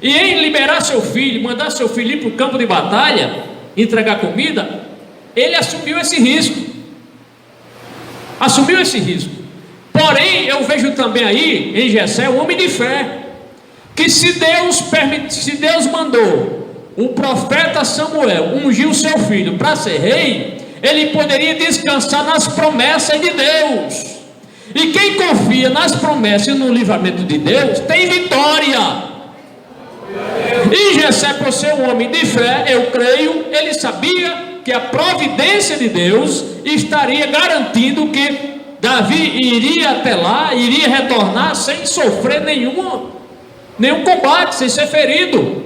A: e em liberar seu filho, mandar seu filho ir para o campo de batalha, entregar comida, ele assumiu esse risco. Porém, eu vejo também aí em Jessé um homem de fé, que se Deus mandou o profeta Samuel ungir o seu filho para ser rei, ele poderia descansar nas promessas de Deus. E quem confia nas promessas e no livramento de Deus tem vitória. E Jessé, por ser um homem de fé, eu creio, ele sabia que a providência de Deus estaria garantindo que Davi iria até lá, iria retornar sem sofrer nenhum combate, sem ser ferido.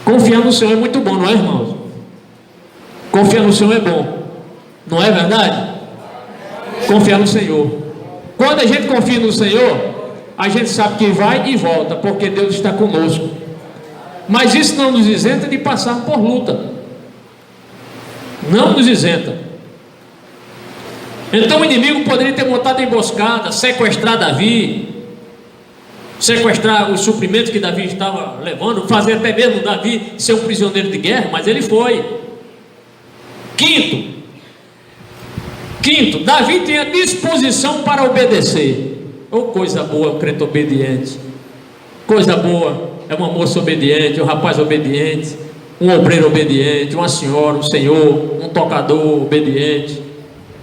A: Confiar no Senhor é muito bom, não é, irmãos? Confiar no Senhor é bom, não é verdade? Confiar no Senhor. Quando a gente confia no Senhor, a gente sabe que vai e volta, porque Deus está conosco. Mas isso não nos isenta de passar por luta. Não nos isenta. Então o inimigo poderia ter montado emboscada, sequestrar Davi, sequestrar os suprimentos que Davi estava levando, fazer até mesmo Davi ser um prisioneiro de guerra, mas ele foi. Quinto, Davi tinha disposição para obedecer. Oh, coisa boa, um crente obediente. Coisa boa é uma moça obediente, um rapaz obediente, um obreiro obediente, uma senhora, um senhor, um tocador obediente.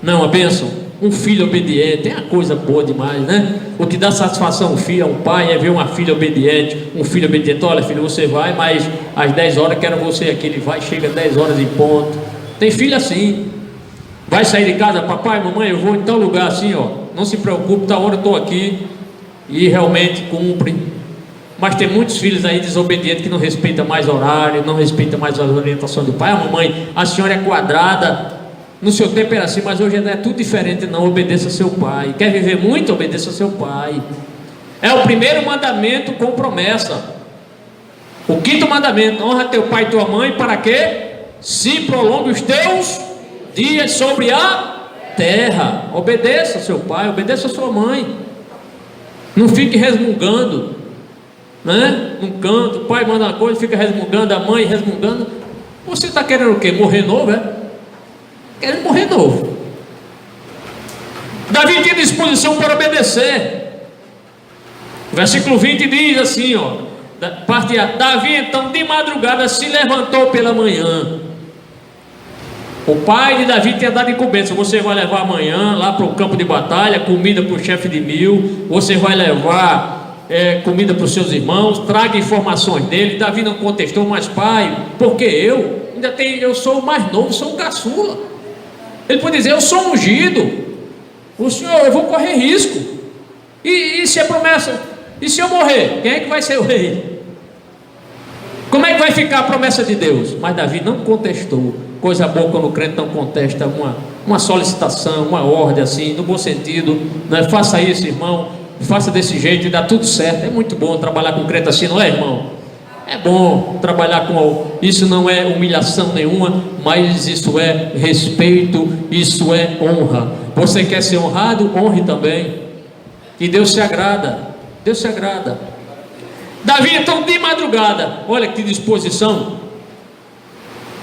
A: Não, a bênção, um filho obediente, é uma coisa boa demais, né? O que dá satisfação ao filho, ao pai, é ver uma filha obediente, um filho obediente. Olha, filho, você vai, mas às 10 horas quero você aqui. Ele vai, chega às 10 horas em ponto. Tem filho assim, vai sair de casa: papai, mamãe, eu vou em tal lugar assim, ó, não se preocupe, tal hora eu estou aqui, e realmente cumpre. Mas tem muitos filhos aí desobedientes que não respeitam mais horário, não respeitam mais as orientações do pai. Ah, mamãe, a senhora é quadrada, no seu tempo era assim, mas hoje é tudo diferente. Não, obedeça seu pai. Quer viver muito? Obedeça seu pai. É o primeiro mandamento com promessa. O quinto mandamento: honra teu pai e tua mãe, para que se prolongue os teus dias sobre a terra. Obedeça seu pai, obedeça sua mãe. Não fique resmungando, né? Num canto, o pai manda uma coisa, fica resmungando, a mãe resmungando. Você está querendo o quê? Morrer novo, é? Querendo morrer novo. Davi tinha disposição para obedecer. O versículo 20 diz assim, ó, parte A: Davi então de madrugada se levantou pela manhã. O pai de Davi tinha dado incumbência: você vai levar amanhã lá para o campo de batalha comida para o chefe de 1000, você vai levar comida para os seus irmãos, traga informações dele. Davi não contestou, mas pai, porque eu sou o mais novo, sou o caçula. Ele pode dizer: eu sou ungido, o senhor, eu vou correr risco, e se a promessa, e se eu morrer, quem é que vai ser o rei? Como é que vai ficar a promessa de Deus? Mas Davi não contestou. Coisa boa quando o crente não contesta uma solicitação, uma ordem assim, no bom sentido, né? Faça isso, irmão, faça desse jeito e dá tudo certo. É muito bom trabalhar com crente assim, não é, irmão? É bom trabalhar com isso, não é humilhação nenhuma, mas isso é respeito, isso é honra. Você quer ser honrado? Honre também, e Deus se agrada, Deus se agrada. Davi então de madrugada, olha que disposição,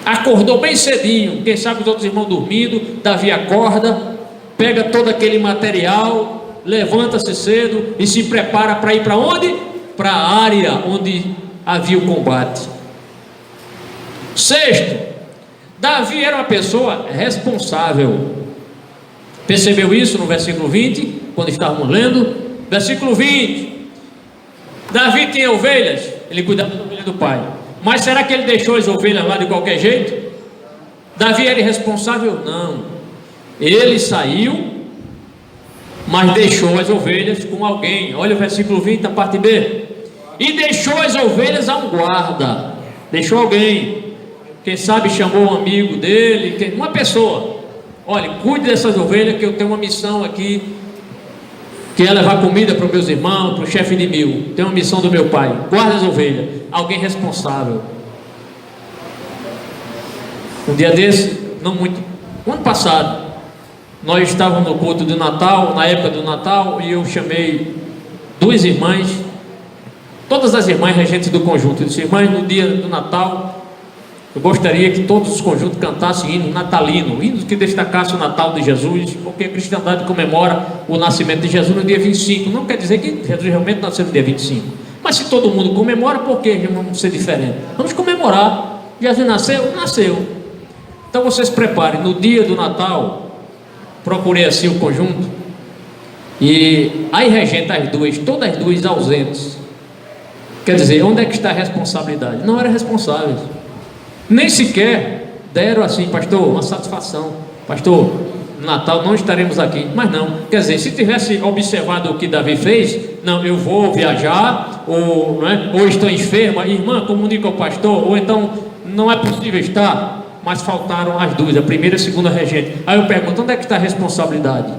A: acordou bem cedinho. Quem sabe os outros irmãos dormindo, Davi acorda, pega todo aquele material, levanta-se cedo e se prepara para ir para onde? Para a área onde havia o combate. Sexto, Davi era uma pessoa responsável. Percebeu isso no versículo 20, quando estávamos lendo? Versículo 20: Davi tinha ovelhas, ele cuidava da ovelha do pai. Mas será que ele deixou as ovelhas lá de qualquer jeito? Davi era irresponsável? Não. Ele saiu, mas deixou as ovelhas com alguém. Olha o versículo 20, a parte B. E deixou as ovelhas a um guarda. Deixou alguém. Quem sabe chamou um amigo dele, uma pessoa. Olha, cuide dessas ovelhas, que eu tenho uma missão aqui, que é levar comida para os meus irmãos, para o chefe de 1000. Tem uma missão do meu pai. Guarda as ovelhas. Alguém responsável. Um dia desse, não muito, um ano passado, nós estávamos no culto do Natal, na época do Natal, e eu chamei duas irmãs, todas as irmãs regentes do conjunto. Eu disse: irmãs, no dia do Natal, eu gostaria que todos os conjuntos cantassem hino natalino, hinos que destacassem o Natal de Jesus, porque a cristandade comemora o nascimento de Jesus no dia 25. Não quer dizer que Jesus realmente nasceu no dia 25. Mas se todo mundo comemora, por que vamos ser diferentes? Vamos comemorar. Jesus nasceu? Nasceu. Então vocês preparem. No dia do Natal, procurei assim o conjunto, e aí regenta as duas, todas as duas ausentes. Quer dizer, onde é que está a responsabilidade? Não eram responsáveis. Nem sequer deram assim: pastor, uma satisfação. Pastor, no Natal não estaremos aqui. Mas não, quer dizer, se tivesse observado o que Davi fez: não, eu vou viajar, ou, né, ou estou enferma, irmã, comunica ao pastor, ou então não é possível estar. Mas faltaram as duas, a primeira e a segunda regente. Aí eu pergunto: onde é que está a responsabilidade?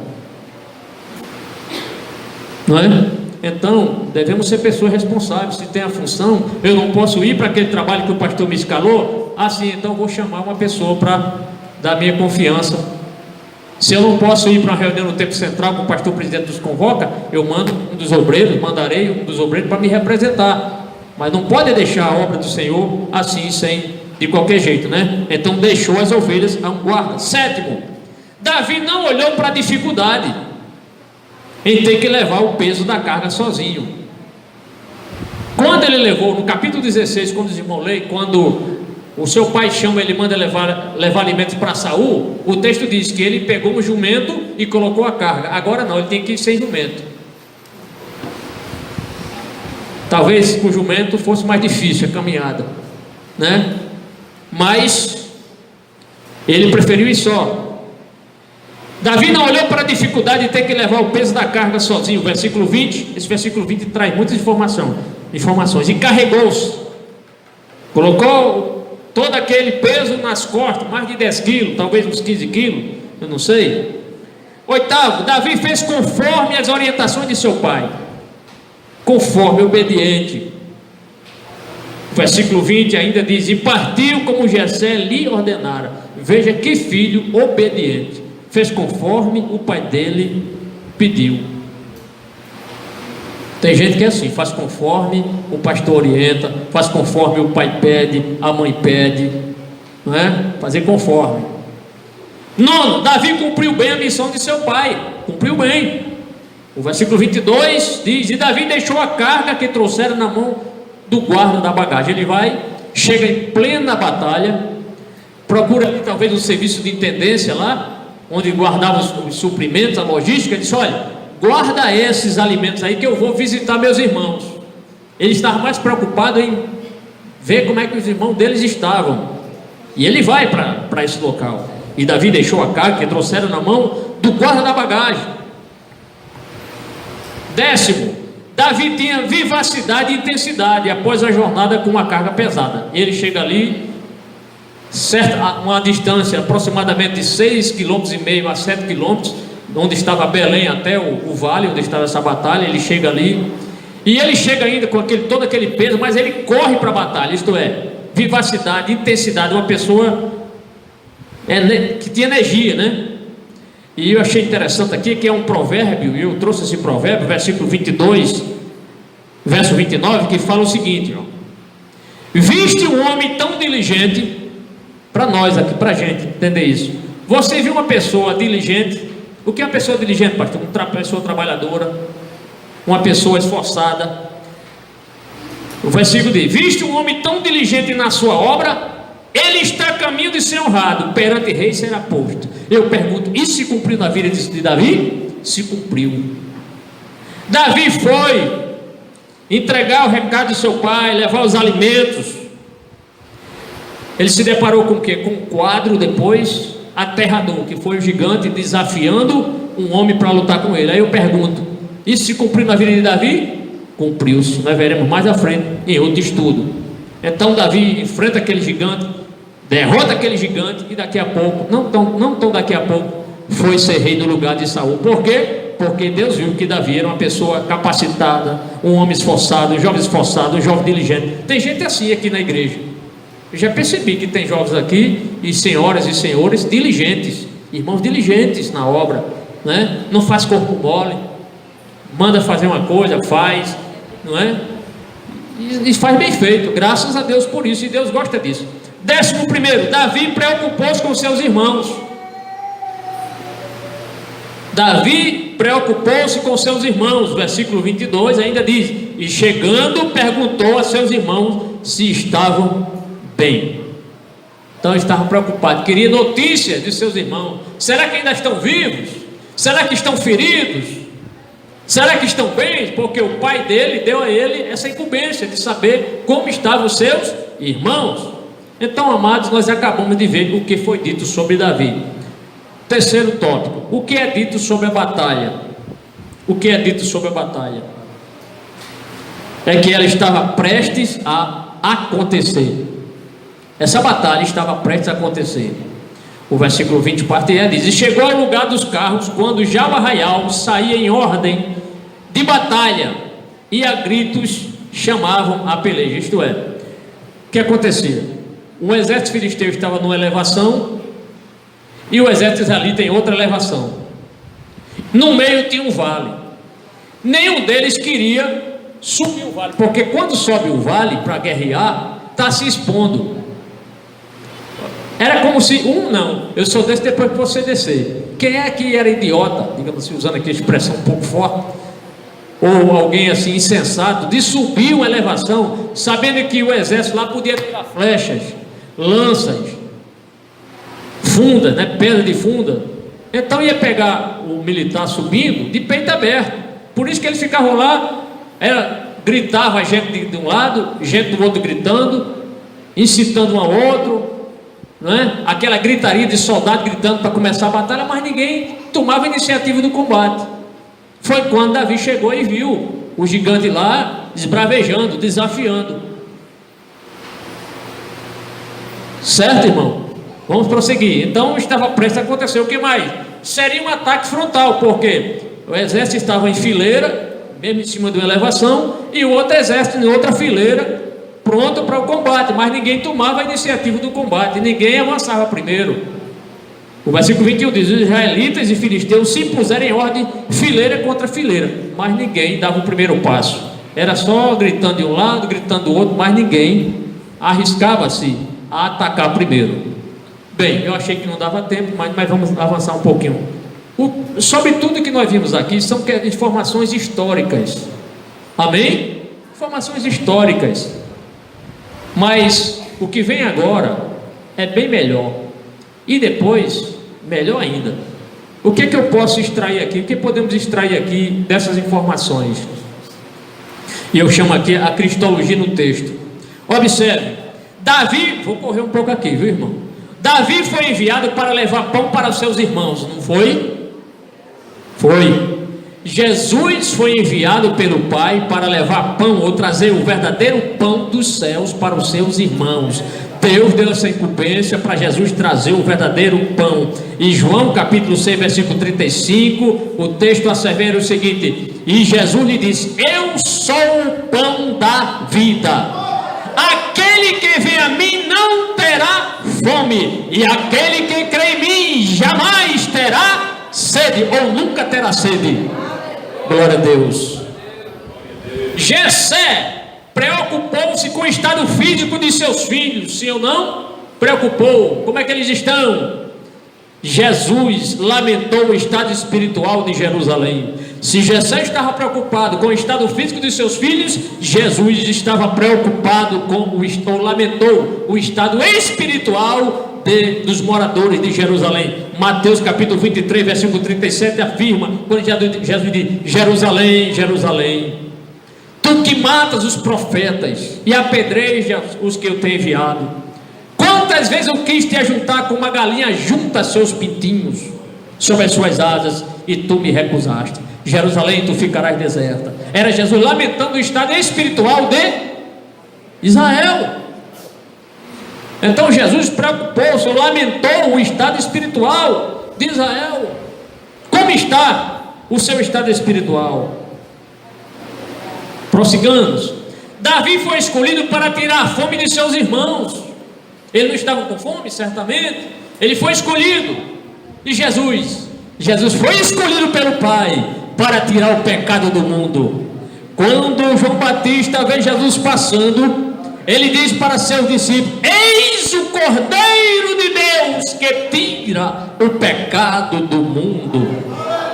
A: Não é? Então devemos ser pessoas responsáveis. Se tem a função, eu não posso ir para aquele trabalho que o pastor me escalou. Assim, então vou chamar uma pessoa para dar minha confiança. Se eu não posso ir para uma reunião no tempo central que o pastor presidente nos convoca, eu mando um dos obreiros, mandarei um dos obreiros para me representar. Mas não pode deixar a obra do Senhor assim, de qualquer jeito, né? Então deixou as ovelhas a um guarda. Sétimo, Davi não olhou para a dificuldade em ter que levar o peso da carga sozinho. Quando ele levou, no capítulo 16, quando os irmãos leem, quando o seu pai chama, ele manda levar alimentos para Saul, o texto diz que ele pegou um jumento e colocou a carga. Agora não, ele tem que ir sem jumento. Talvez com o jumento fosse mais difícil a caminhada, né? Mas ele preferiu ir só. Davi não olhou para a dificuldade de ter que levar o peso da carga sozinho. Versículo 20, esse versículo 20 traz muitas informações. E carregou-se, colocou todo aquele peso nas costas, mais de 10 quilos, talvez uns 15 quilos, eu não sei. Oitavo, Davi fez conforme as orientações de seu pai, conforme obediente. Versículo 20 ainda diz: e partiu como Jessé lhe ordenara. Veja que filho obediente. fez conforme o pai dele pediu. Tem gente que é assim, faz conforme o pastor orienta, faz conforme o pai pede, a mãe pede, não é? Fazer conforme. Nono, Davi cumpriu bem a missão de seu pai, cumpriu bem. O versículo 22 diz: e Davi deixou a carga que trouxeram na mão do guarda da bagagem. Ele vai, chega em plena batalha, procura ali talvez um serviço de intendência lá, onde guardava os suprimentos, a logística. Ele disse: olha, guarda esses alimentos aí que eu vou visitar meus irmãos. Ele estava mais preocupado em ver como é que os irmãos deles estavam. E ele vai para esse local. E Davi deixou a carga que trouxeram na mão do guarda da bagagem. Décimo, Davi tinha vivacidade e intensidade após a jornada com uma carga pesada. Ele chega ali, uma distância aproximadamente de 6,5 km a 7 km, onde estava Belém até o vale onde estava essa batalha. Ele chega ali, e ele chega ainda com todo aquele peso, mas ele corre para a batalha. Isto é, vivacidade, intensidade, uma pessoa que tinha energia, né? E eu achei interessante aqui que é um provérbio, e eu trouxe esse provérbio, versículo 22, verso 29, que fala o seguinte, ó: viste um homem tão diligente, para nós aqui, para a gente entender isso. Você viu uma pessoa diligente? O que é uma pessoa diligente, pastor? Uma pessoa trabalhadora, uma pessoa esforçada. O versículo diz: viste um homem tão diligente na sua obra, ele está a caminho de ser honrado, perante rei será posto. Eu pergunto, e se cumpriu na vida de Davi? Se cumpriu. Davi foi entregar o recado de seu pai, levar os alimentos. Ele se deparou com o quê? Com um quadro depois aterrador, que foi o gigante desafiando um homem para lutar com ele. Aí eu pergunto, isso se cumpriu na vida de Davi? Cumpriu-se. Nós veremos mais à frente em outro estudo. Então Davi enfrenta aquele gigante, derrota aquele gigante, e daqui a pouco, não tão daqui a pouco, foi ser rei no lugar de Saul. Por quê? Porque Deus viu que Davi era uma pessoa capacitada, um homem esforçado, um jovem diligente. Tem gente assim aqui na igreja. Eu já percebi que tem jovens aqui, e senhoras e senhores diligentes, irmãos diligentes na obra, né? Não faz corpo mole, manda fazer uma coisa, faz, não é? E faz bem feito, graças a Deus por isso, e Deus gosta disso. 11º, Davi preocupou-se com seus irmãos. Davi preocupou-se com seus irmãos. Versículo 22 ainda diz: e chegando perguntou a seus irmãos se estavam bem. Então ele estava preocupado, queria notícias de seus irmãos. Será que ainda estão vivos? Será que estão feridos? Será que estão bem? Porque o pai dele deu a ele essa incumbência de saber como estavam os seus irmãos. Então, amados, nós acabamos de ver o que foi dito sobre Davi. Terceiro tópico: o que é dito sobre a batalha? O que é dito sobre a batalha? É que ela estava prestes a acontecer. Essa batalha estava prestes a acontecer. O versículo 20 parte E diz: e chegou ao lugar dos carros, quando já o arraial saía em ordem de batalha, e a gritos chamavam a peleja. Isto é, o que acontecia? Um exército filisteu estava numa elevação, e o exército israelita em outra elevação. No meio tinha um vale. Nenhum deles queria subir o vale, porque quando sobe o vale para guerrear, está se expondo. Era como se eu sou desse depois que você descer. Quem é que era idiota, digamos assim, usando aqui a expressão um pouco forte, ou alguém assim insensato, de subir uma elevação, sabendo que o exército lá podia tirar flechas, lanças, fundas, né, pedra de funda. Então ia pegar o militar subindo de peito aberto. Por isso que eles ficavam lá, gritava gente de um lado, gente do outro gritando, incitando um ao outro, não é? Aquela gritaria de soldado gritando para começar a batalha, mas ninguém tomava a iniciativa do combate. Foi quando Davi chegou e viu o gigante lá esbravejando, desafiando. Certo, irmão? Vamos prosseguir. Então estava prestes a acontecer o que mais? Seria um ataque frontal, porque o exército estava em fileira, mesmo em cima de uma elevação, e o outro exército em outra fileira, pronto para o combate, mas ninguém tomava a iniciativa do combate, ninguém avançava primeiro. O versículo 21 diz: os israelitas e filisteus se puseram em ordem, fileira contra fileira, mas ninguém dava o primeiro passo. Era só gritando de um lado, gritando do outro, mas ninguém arriscava-se a atacar primeiro. Bem, eu achei que não dava tempo, mas vamos avançar um pouquinho. Sobre tudo que nós vimos aqui são informações históricas. Amém? Informações históricas. Mas o que vem agora é bem melhor. E depois, melhor ainda. O que eu posso extrair aqui? O que podemos extrair aqui dessas informações? E eu chamo aqui a cristologia no texto. Observe, Davi, vou correr um pouco aqui, viu, irmão? Davi foi enviado para levar pão para os seus irmãos, não foi? Foi. Jesus foi enviado pelo Pai para levar pão, ou trazer o verdadeiro pão dos céus para os seus irmãos. Deus deu essa incumbência para Jesus trazer o verdadeiro pão. E João capítulo 6 versículo 35, o texto assevera o seguinte: e Jesus lhe disse: eu sou o pão da vida. Aquele que vem a mim não terá fome, e aquele que crê em mim jamais terá sede, ou nunca terá sede. Glória a Deus. Jessé preocupou-se com o estado físico de seus filhos, sim ou não? Preocupou. Como é que eles estão? Jesus lamentou o estado espiritual de Jerusalém. Se Jessé estava preocupado com o estado físico de seus filhos, Jesus estava preocupado ou lamentou o estado espiritual dos moradores de Jerusalém. Mateus capítulo 23 versículo 37 afirma, quando Jesus diz: Jerusalém, Jerusalém, tu que matas os profetas e apedrejas os que eu tenho enviado, quantas vezes eu quis te ajuntar como uma galinha junta seus pintinhos sobre as suas asas, e tu me recusaste. Jerusalém, tu ficarás deserta. Era Jesus lamentando o estado espiritual de Israel. Então Jesus preocupou-se, lamentou o estado espiritual de Israel. Como está o seu estado espiritual? Prossigamos. Davi foi escolhido para tirar a fome de seus irmãos. Ele não estava com fome, certamente. Ele foi escolhido. E Jesus foi escolhido pelo Pai para tirar o pecado do mundo. Quando João Batista vê Jesus passando, ele diz para seus discípulos: eis o Cordeiro de Deus que tira o pecado do mundo.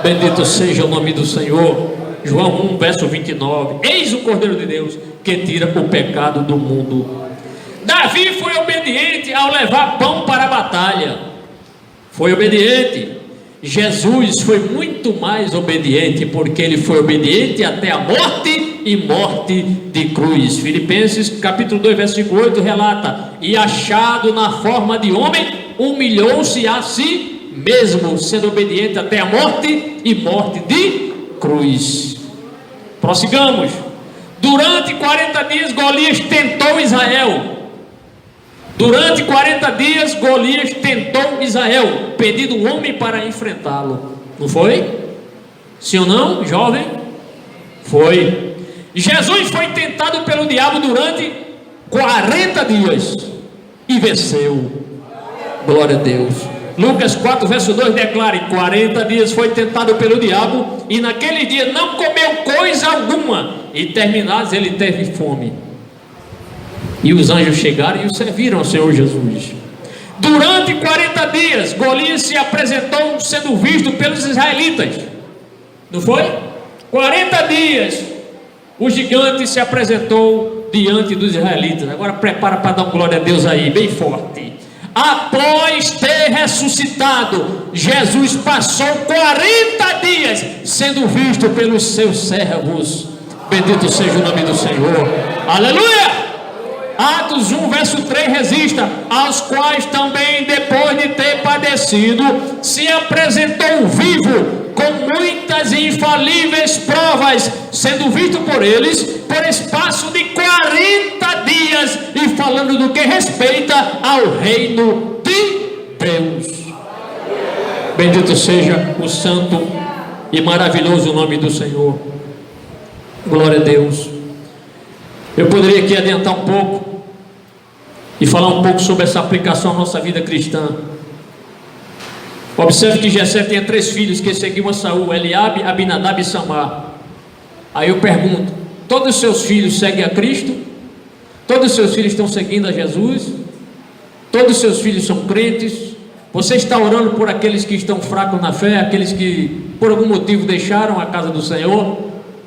A: Bendito seja o nome do Senhor. João 1 verso 29. Eis o Cordeiro de Deus que tira o pecado do mundo. Davi foi obediente ao levar pão para a batalha. Foi obediente. Jesus foi muito mais obediente, porque ele foi obediente até a morte, e morte de cruz. Filipenses capítulo 2 versículo 8 relata: e achado na forma de homem, humilhou-se a si mesmo, sendo obediente até a morte, e morte de cruz. Prossigamos. Durante 40 dias Golias tentou Israel. Durante 40 dias Golias tentou Israel, pedindo um homem para enfrentá-lo. Não foi? Sim ou não, jovem? Foi. Jesus foi tentado pelo diabo durante 40 dias e venceu. Glória a Deus. Lucas 4 verso 2 declara: em 40 dias foi tentado pelo diabo, e naquele dia não comeu coisa alguma, e terminados ele teve fome. E os anjos chegaram e o serviram ao Senhor Jesus. Durante 40 dias Golias se apresentou sendo visto pelos israelitas. Não foi? 40 dias o gigante se apresentou diante dos israelitas. Agora prepara para dar uma glória a Deus aí, bem forte. Após ter ressuscitado, Jesus passou 40 dias sendo visto pelos seus servos. Bendito seja o nome do Senhor. Aleluia! Atos 1 verso 3 registra: aos quais também, depois de ter padecido, se apresentou vivo, com muitas e infalíveis provas, sendo visto por eles por espaço de 40 dias, e falando do que respeita ao reino de Deus. Bendito seja o santo e maravilhoso nome do Senhor. Glória a Deus. Eu poderia aqui adiantar um pouco e falar um pouco sobre essa aplicação à nossa vida cristã. Observe que Jessé tinha 3 filhos que seguiam a Saul: Eliabe, Abinadab e Samar. Aí eu pergunto: todos os seus filhos seguem a Cristo? Todos os seus filhos estão seguindo a Jesus? Todos os seus filhos são crentes? Você está orando por aqueles que estão fracos na fé, aqueles que por algum motivo deixaram a casa do Senhor?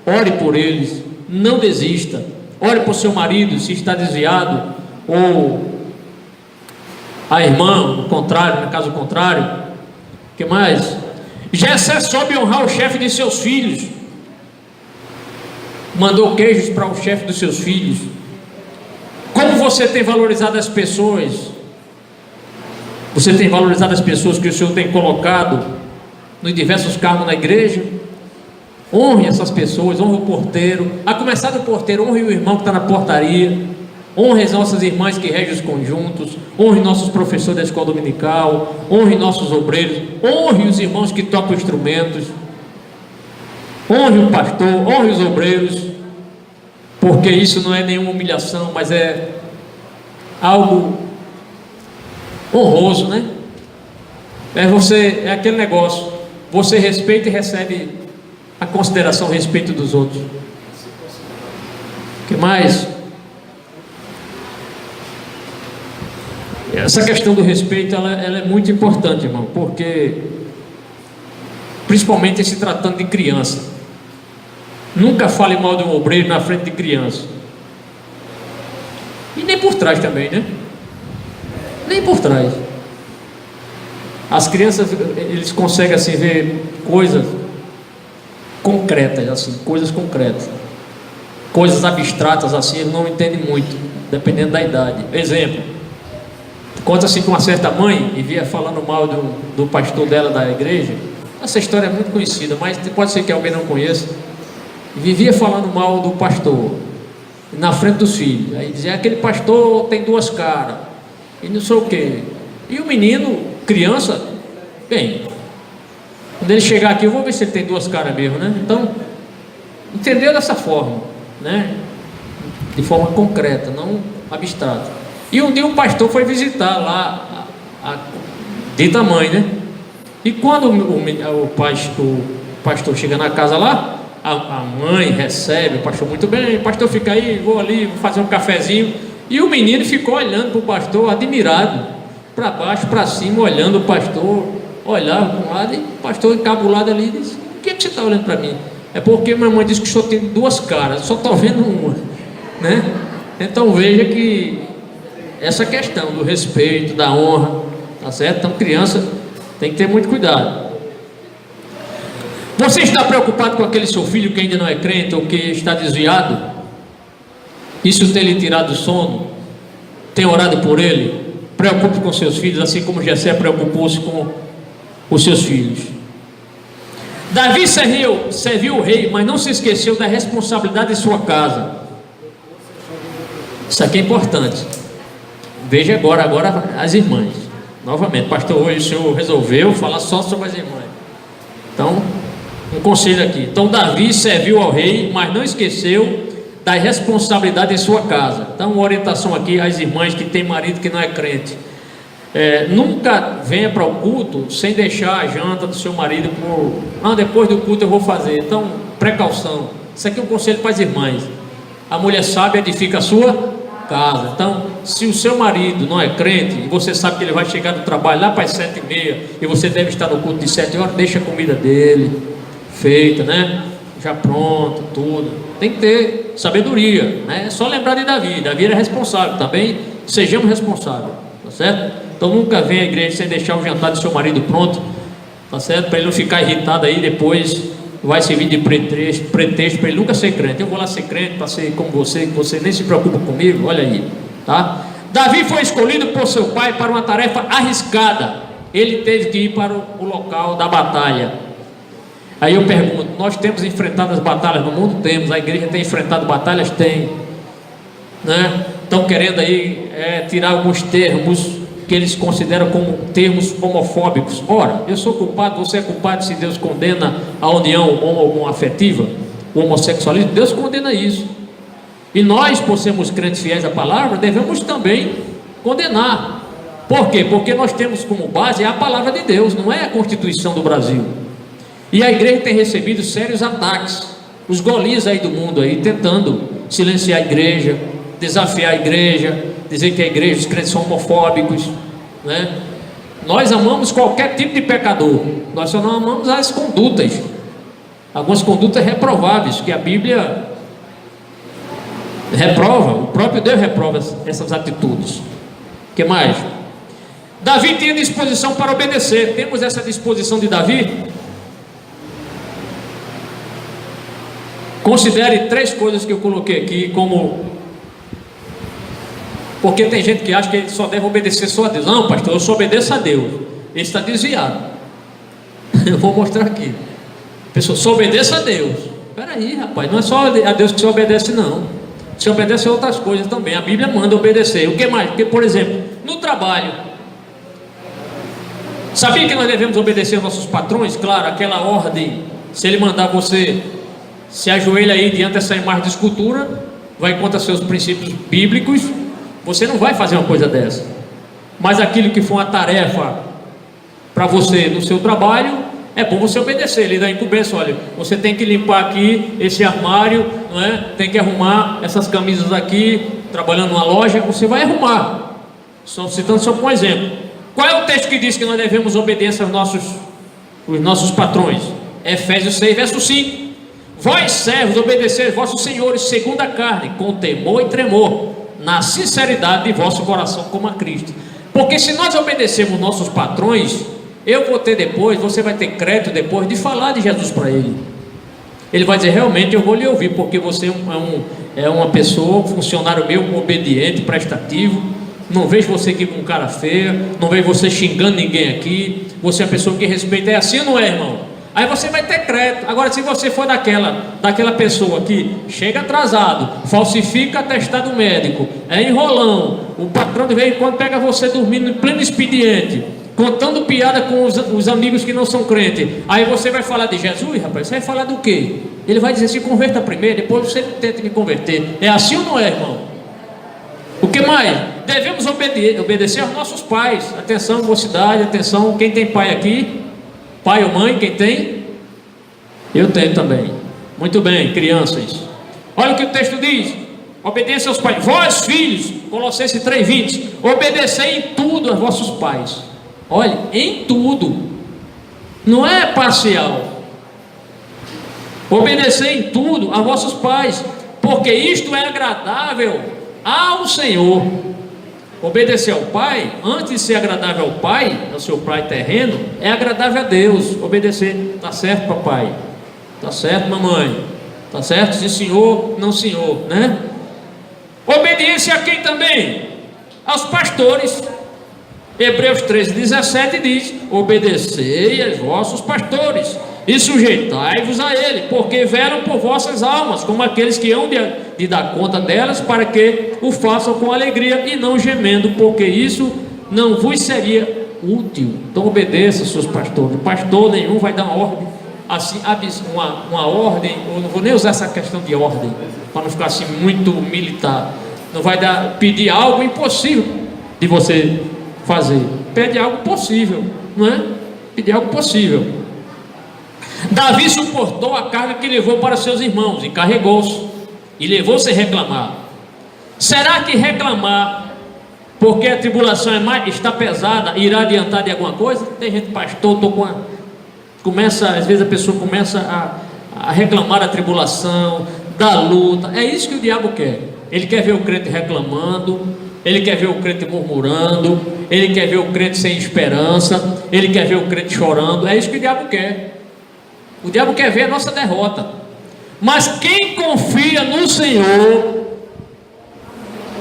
A: Ore por eles, não desista. Ore por seu marido, se está desviado, ou a irmã, no contrário, no caso contrário. O que mais? Jessé soube honrar o chefe de seus filhos, mandou queijos para o chefe dos seus filhos. Como você tem valorizado as pessoas? Você tem valorizado as pessoas que o Senhor tem colocado nos diversos cargos na igreja? Honre essas pessoas, honre o porteiro, a começar do porteiro, honre o irmão que está na portaria, honre as nossas irmãs que regem os conjuntos, honre nossos professores da escola dominical, honre nossos obreiros, honre os irmãos que tocam instrumentos, honre o pastor, honre os obreiros, porque isso não é nenhuma humilhação, mas é algo honroso, né? É aquele negócio, você respeita e recebe a consideração, o respeito dos outros. O que mais? Essa questão do respeito, ela é muito importante, irmão, porque principalmente se tratando de criança, nunca fale mal de um obreiro na frente de criança, e nem por trás também, né? Nem por trás. As crianças, eles conseguem assim ver coisas concretas, assim, coisas concretas, coisas abstratas assim, eles não entendem muito, dependendo da idade. Exemplo, conta-se que uma certa mãe vivia falando mal do pastor dela da igreja. Essa história é muito conhecida, mas pode ser que alguém não conheça. Vivia falando mal do pastor na frente dos filhos. Aí dizia: aquele pastor tem 2 caras e não sei o que. E o menino, criança, bem, quando ele chegar aqui, eu vou ver se ele tem 2 caras mesmo, né? Então, entendeu dessa forma, né? De forma concreta, não abstrata. E um dia o pastor foi visitar lá a dita mãe, né? E quando o pastor chega na casa lá, a mãe recebe o pastor muito bem. O pastor fica aí, vou ali, vou fazer um cafezinho. E o menino ficou olhando para o pastor, admirado, para baixo, para cima, olhando o pastor. Olhava para um lado e o pastor encabulado ali disse: o que você está olhando para mim? É porque minha mãe disse que o senhor tem 2 caras, só estou vendo uma, né? Então veja que essa questão do respeito, da honra, tá certo? Então criança tem que ter muito cuidado. Você está preocupado com aquele seu filho que ainda não é crente ou que está desviado? Isso tem lhe tirado o sono? Tem orado por ele? Preocupe com seus filhos, assim como Jessé preocupou-se com os seus filhos. Davi serviu o rei, mas não se esqueceu da responsabilidade de sua casa. Isso aqui é importante. Veja agora as irmãs. Novamente, pastor, hoje o senhor resolveu falar só sobre as irmãs. Então, um conselho aqui. Então, Davi serviu ao rei, mas não esqueceu da responsabilidade em sua casa. Então, uma orientação aqui às irmãs que têm marido que não é crente. Nunca venha para o culto sem deixar a janta do seu marido depois do culto eu vou fazer. Então, precaução. Isso aqui é um conselho para as irmãs. A mulher sábia edifica a sua casa. Então, se o seu marido não é crente e você sabe que ele vai chegar do trabalho lá para as 7h30 e você deve estar no culto de 7 horas, deixa a comida dele feita, né? Já pronto, tudo. Tem que ter sabedoria, né? É só lembrar de Davi. Davi era responsável também. Sejamos responsáveis, tá certo? Então nunca venha à igreja sem deixar o jantar do seu marido pronto, tá certo? Para ele não ficar irritado aí, depois vai servir de pretexto para ele nunca ser crente. Eu vou lá ser crente para ser como você, que você nem se preocupa comigo, olha aí, tá? Davi foi escolhido por seu pai para uma tarefa arriscada. Ele teve que ir para o local da batalha. Aí eu pergunto: nós temos enfrentado as batalhas no mundo? Temos. A igreja tem enfrentado batalhas? Tem, né? Estão querendo aí tirar alguns termos que eles consideram como termos homofóbicos. Ora, eu sou culpado, você é culpado se Deus condena a união homoafetiva, o homossexualismo? Deus condena isso. E nós, por sermos crentes fiéis à palavra, devemos também condenar, Por quê? Porque nós temos como base a palavra de Deus, não é a Constituição do Brasil. E a igreja tem recebido sérios ataques. Os Golias aí do mundo aí tentando silenciar a igreja, desafiar a igreja, dizer que a igreja, os crentes são homofóbicos, né? Nós amamos qualquer tipo de pecador, nós só não amamos as condutas, algumas condutas reprováveis, que a Bíblia reprova, o próprio Deus reprova essas atitudes. O que mais? Davi tinha disposição para obedecer. Temos essa disposição de Davi? Considere 3 coisas que eu coloquei aqui como... Porque tem gente que acha que ele só deve obedecer só a Deus. Não, pastor, eu só obedeço a Deus. Ele está desviado. Eu vou mostrar aqui. A pessoa só obedece a Deus. Espera aí, rapaz, não é só a Deus que se obedece, não. Se obedece a outras coisas também. A Bíblia manda obedecer. O que mais? Porque, por exemplo, no trabalho, sabia que nós devemos obedecer aos nossos patrões? Claro, aquela ordem, se ele mandar você se ajoelha aí diante dessa imagem de escultura, vai contra seus princípios bíblicos, você não vai fazer uma coisa dessa. Mas aquilo que for uma tarefa para você no seu trabalho, é bom você obedecer. Ele dá incumbência: olha, você tem que limpar aqui esse armário, não é? Tem que arrumar essas camisas aqui. Trabalhando numa loja, você vai arrumar. Só citando só por um exemplo. Qual é o texto que diz que nós devemos obedecer aos nossos patrões? Efésios 6, verso 5. Vós, servos, obedecei aos vossos senhores segundo a carne, com temor e tremor, na sinceridade de vosso coração, como a Cristo. Porque se nós obedecermos nossos patrões, eu vou ter depois, você vai ter crédito depois de falar de Jesus para ele. Ele vai dizer: realmente eu vou lhe ouvir, porque você é uma pessoa, um funcionário meu, obediente, prestativo. Não vejo você aqui com cara feia, não vejo você xingando ninguém aqui. Você é uma pessoa que respeita. É assim ou não é, irmão? Aí você vai ter crédito. Agora, se você for daquela pessoa que chega atrasado, falsifica atestado médico, é enrolão, o patrão de vez em quando pega você dormindo em pleno expediente, contando piada com os amigos que não são crentes, aí você vai falar de Jesus, rapaz, você vai falar do quê? Ele vai dizer: se converta primeiro, depois você tenta me converter. É assim ou não é, irmão? O que mais? Devemos obedecer aos nossos pais. Atenção, mocidade, atenção, quem tem pai aqui? Pai ou mãe, quem tem? Eu tenho também. Muito bem, crianças. Olha o que o texto diz: obedência aos pais. Vós, filhos, Colossenses 3:20, obedecei em tudo aos vossos pais. Olha, em tudo. Não é parcial. Obedecei em tudo aos vossos pais, porque isto é agradável ao Senhor. Obedecer ao pai, antes de ser agradável ao pai, ao seu pai terreno, é agradável a Deus. Obedecer. Tá certo, papai? Tá certo, mamãe? Tá certo? Sim, senhor, não, senhor, né? Obediência a quem também? Aos pastores. Hebreus 13:17 diz: obedecei aos vossos pastores e sujeitai-vos a ele, porque velam por vossas almas, como aqueles que hão de dar conta delas, para que o façam com alegria e não gemendo, porque isso não vos seria útil. Então obedeça aos seus pastores. Pastor nenhum vai dar uma ordem assim, uma ordem, eu não vou nem usar essa questão de ordem, para não ficar assim muito militar. Não vai pedir algo impossível de você fazer. Pede algo possível, não é? Pedir algo possível. Davi suportou a carga que levou para seus irmãos, encarregou-se e levou-se a reclamar. Será que reclamar porque a tribulação está pesada irá adiantar de alguma coisa? Tem gente: pastor, às vezes a pessoa começa a reclamar da tribulação, da luta. É isso que o diabo quer. Ele quer ver o crente reclamando, ele quer ver o crente murmurando, ele quer ver o crente sem esperança, ele quer ver o crente chorando. É isso que o diabo quer. O diabo quer ver a nossa derrota. Mas quem confia no Senhor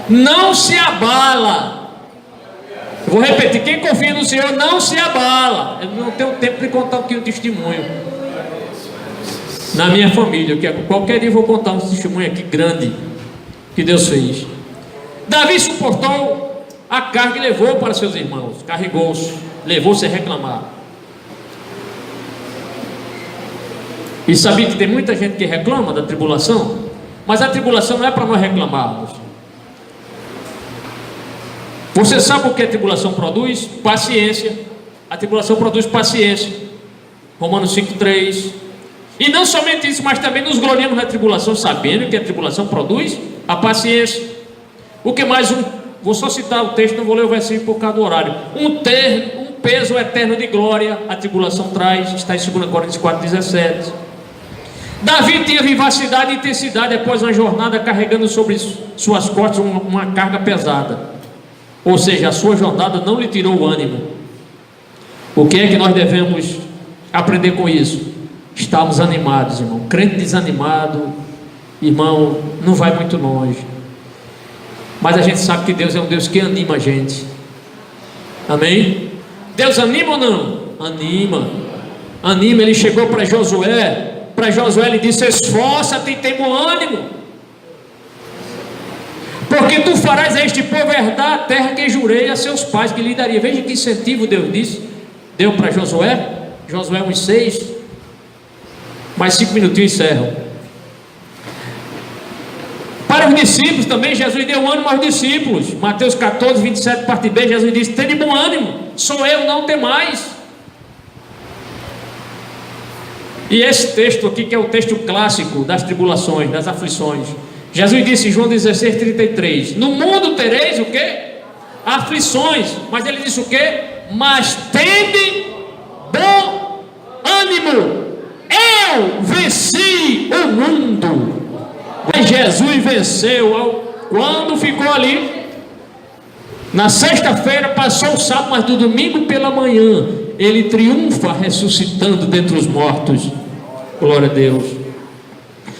A: não se abala. Eu vou repetir: quem confia no Senhor não se abala. Eu não tenho tempo de contar aqui um testemunho na minha família, que qualquer dia eu vou contar um testemunho aqui grande que Deus fez. Davi suportou a carga e levou para seus irmãos, carregou-se, levou-se a reclamar. E sabia que tem muita gente que reclama da tribulação, mas a tribulação não é para nós reclamarmos. Você sabe o que a tribulação produz? Paciência. A tribulação produz paciência. Romanos 5:3. E não somente isso, mas também nos gloriamos na tribulação, sabendo que a tribulação produz a paciência. O que mais? Vou só citar o texto, não vou ler o versículo por causa do horário. Um peso eterno de glória a tribulação traz, está em 2 Coríntios 4:17. Davi tinha vivacidade e intensidade após uma jornada carregando sobre suas costas uma carga pesada. Ou seja, a sua jornada não lhe tirou o ânimo. O que é que nós devemos aprender com isso? Estarmos animados, irmão. Crente desanimado, irmão, não vai muito longe. Mas a gente sabe que Deus é um Deus que anima a gente. Amém? Deus anima ou não? Anima. Anima. Ele chegou para Josué. Para Josué ele disse: esforça-te e tem bom ânimo, porque tu farás a este povo herdar a terra que jurei a seus pais que lhe daria. Veja que incentivo Deus deu para Josué. Josué 1:6. Mais 5 minutinhos encerram. Para os discípulos também, Jesus deu ânimo aos discípulos. Mateus 14:27, parte B, Jesus disse: tende bom ânimo, sou eu, não temais. E esse texto aqui, que é o texto clássico das tribulações, das aflições, Jesus disse em João 16:33: no mundo tereis o quê? Aflições. Mas ele disse o quê? Mas tende bom ânimo, eu venci o mundo. Mas Jesus venceu. Quando ficou ali na sexta-feira, passou o sábado, mas do domingo pela manhã ele triunfa ressuscitando dentre os mortos. Glória a Deus.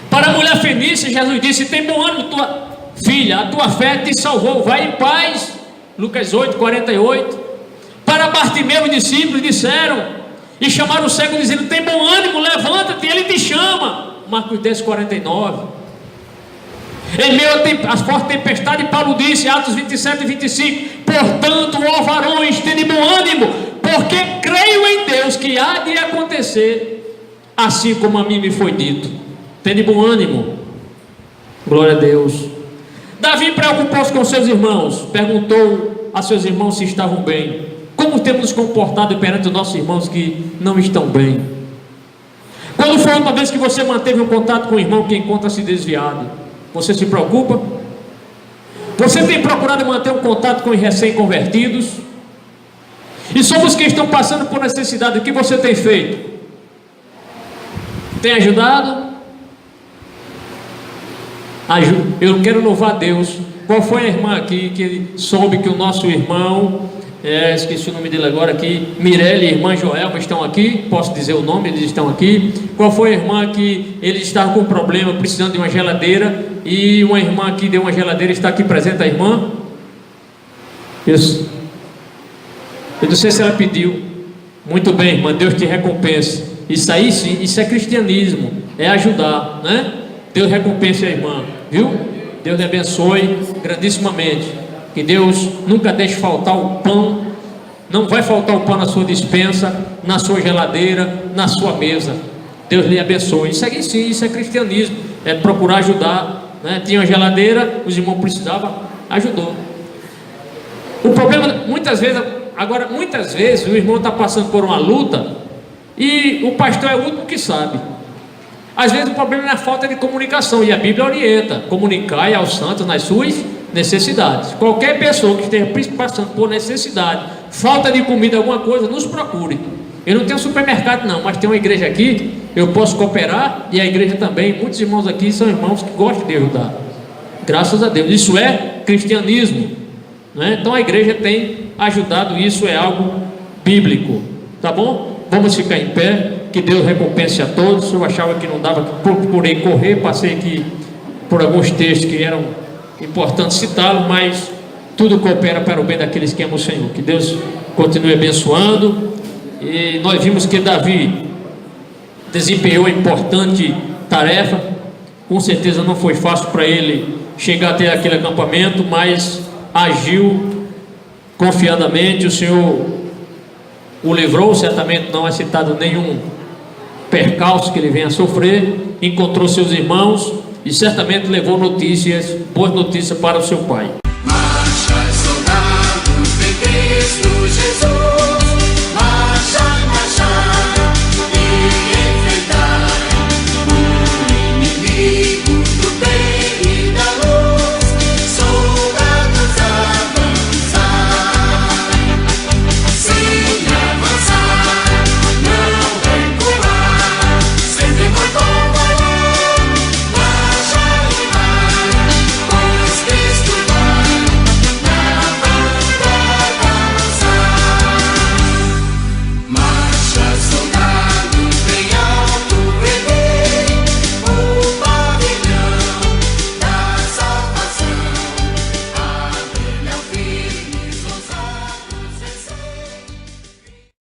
A: Para a mulher fenícia, Jesus disse: tem bom ânimo, tua filha, a tua fé te salvou, vai em paz. Lucas 8:48. Para Bartimeu, os discípulos disseram e chamaram o cego dizendo: tem bom ânimo, levanta-te, ele te chama. Marcos 10:49. Em meio à forte tempestade, Paulo disse, Atos 27:25: portanto, ó varões, tende bom ânimo, porque creio em Deus que há de acontecer, assim como a mim me foi dito. Tende bom ânimo. Glória a Deus. Davi preocupou-se com seus irmãos, perguntou a seus irmãos se estavam bem. Como temos nos comportado perante os nossos irmãos que não estão bem? Quando foi uma vez que você manteve um contato com o irmão que encontra-se desviado? Você se preocupa? Você tem procurado manter um contato com os recém-convertidos? E sobre os que estão passando por necessidade, o que você tem feito? Tem ajudado? Eu quero louvar a Deus. Qual foi a irmã aqui que soube que o nosso irmão, esqueci o nome dele agora aqui, Mirelle e irmã Joelma estão aqui? Posso dizer o nome, eles estão aqui. Qual foi a irmã que eles estavam com um problema, precisando de uma geladeira, e uma irmã aqui deu uma geladeira, está aqui presente a irmã? Isso. Eu não sei se ela pediu. Muito bem, irmã, Deus te recompense. Isso aí sim, isso é cristianismo, é ajudar, né? Deus recompense a irmã, viu? Deus lhe abençoe grandissimamente. Que Deus nunca deixe faltar o pão. Não vai faltar o pão na sua despensa, na sua geladeira, na sua mesa. Deus lhe abençoe. Isso aqui sim, isso é cristianismo. É procurar ajudar, né? Tinha uma geladeira, os irmãos precisavam, ajudou. O problema, muitas vezes o irmão está passando por uma luta e o pastor é o único que sabe. Às vezes o problema é a falta de comunicação, e a Bíblia orienta: comunicai aos santos nas suas necessidades. Qualquer pessoa que esteja passando por necessidade, falta de comida, alguma coisa, nos procure. Eu não tenho supermercado não, mas tem uma igreja aqui, eu posso cooperar, e a igreja também. Muitos irmãos aqui são irmãos que gostam de ajudar, graças a Deus. Isso é cristianismo, né? Então a igreja tem ajudado, isso é algo bíblico, tá bom? Vamos ficar em pé. Que Deus recompense a todos. Eu achava que não dava, procurei correr, passei aqui por alguns textos que eram importantes citá-los, mas tudo coopera para o bem daqueles que amam o Senhor. Que Deus continue abençoando. E nós vimos que Davi desempenhou uma importante tarefa. Com certeza não foi fácil para ele chegar até aquele acampamento, mas agiu confiadamente. O Senhor o livrou. Certamente não é citado nenhum percalço que ele venha a sofrer. Encontrou seus irmãos e certamente levou boas notícias para o seu pai.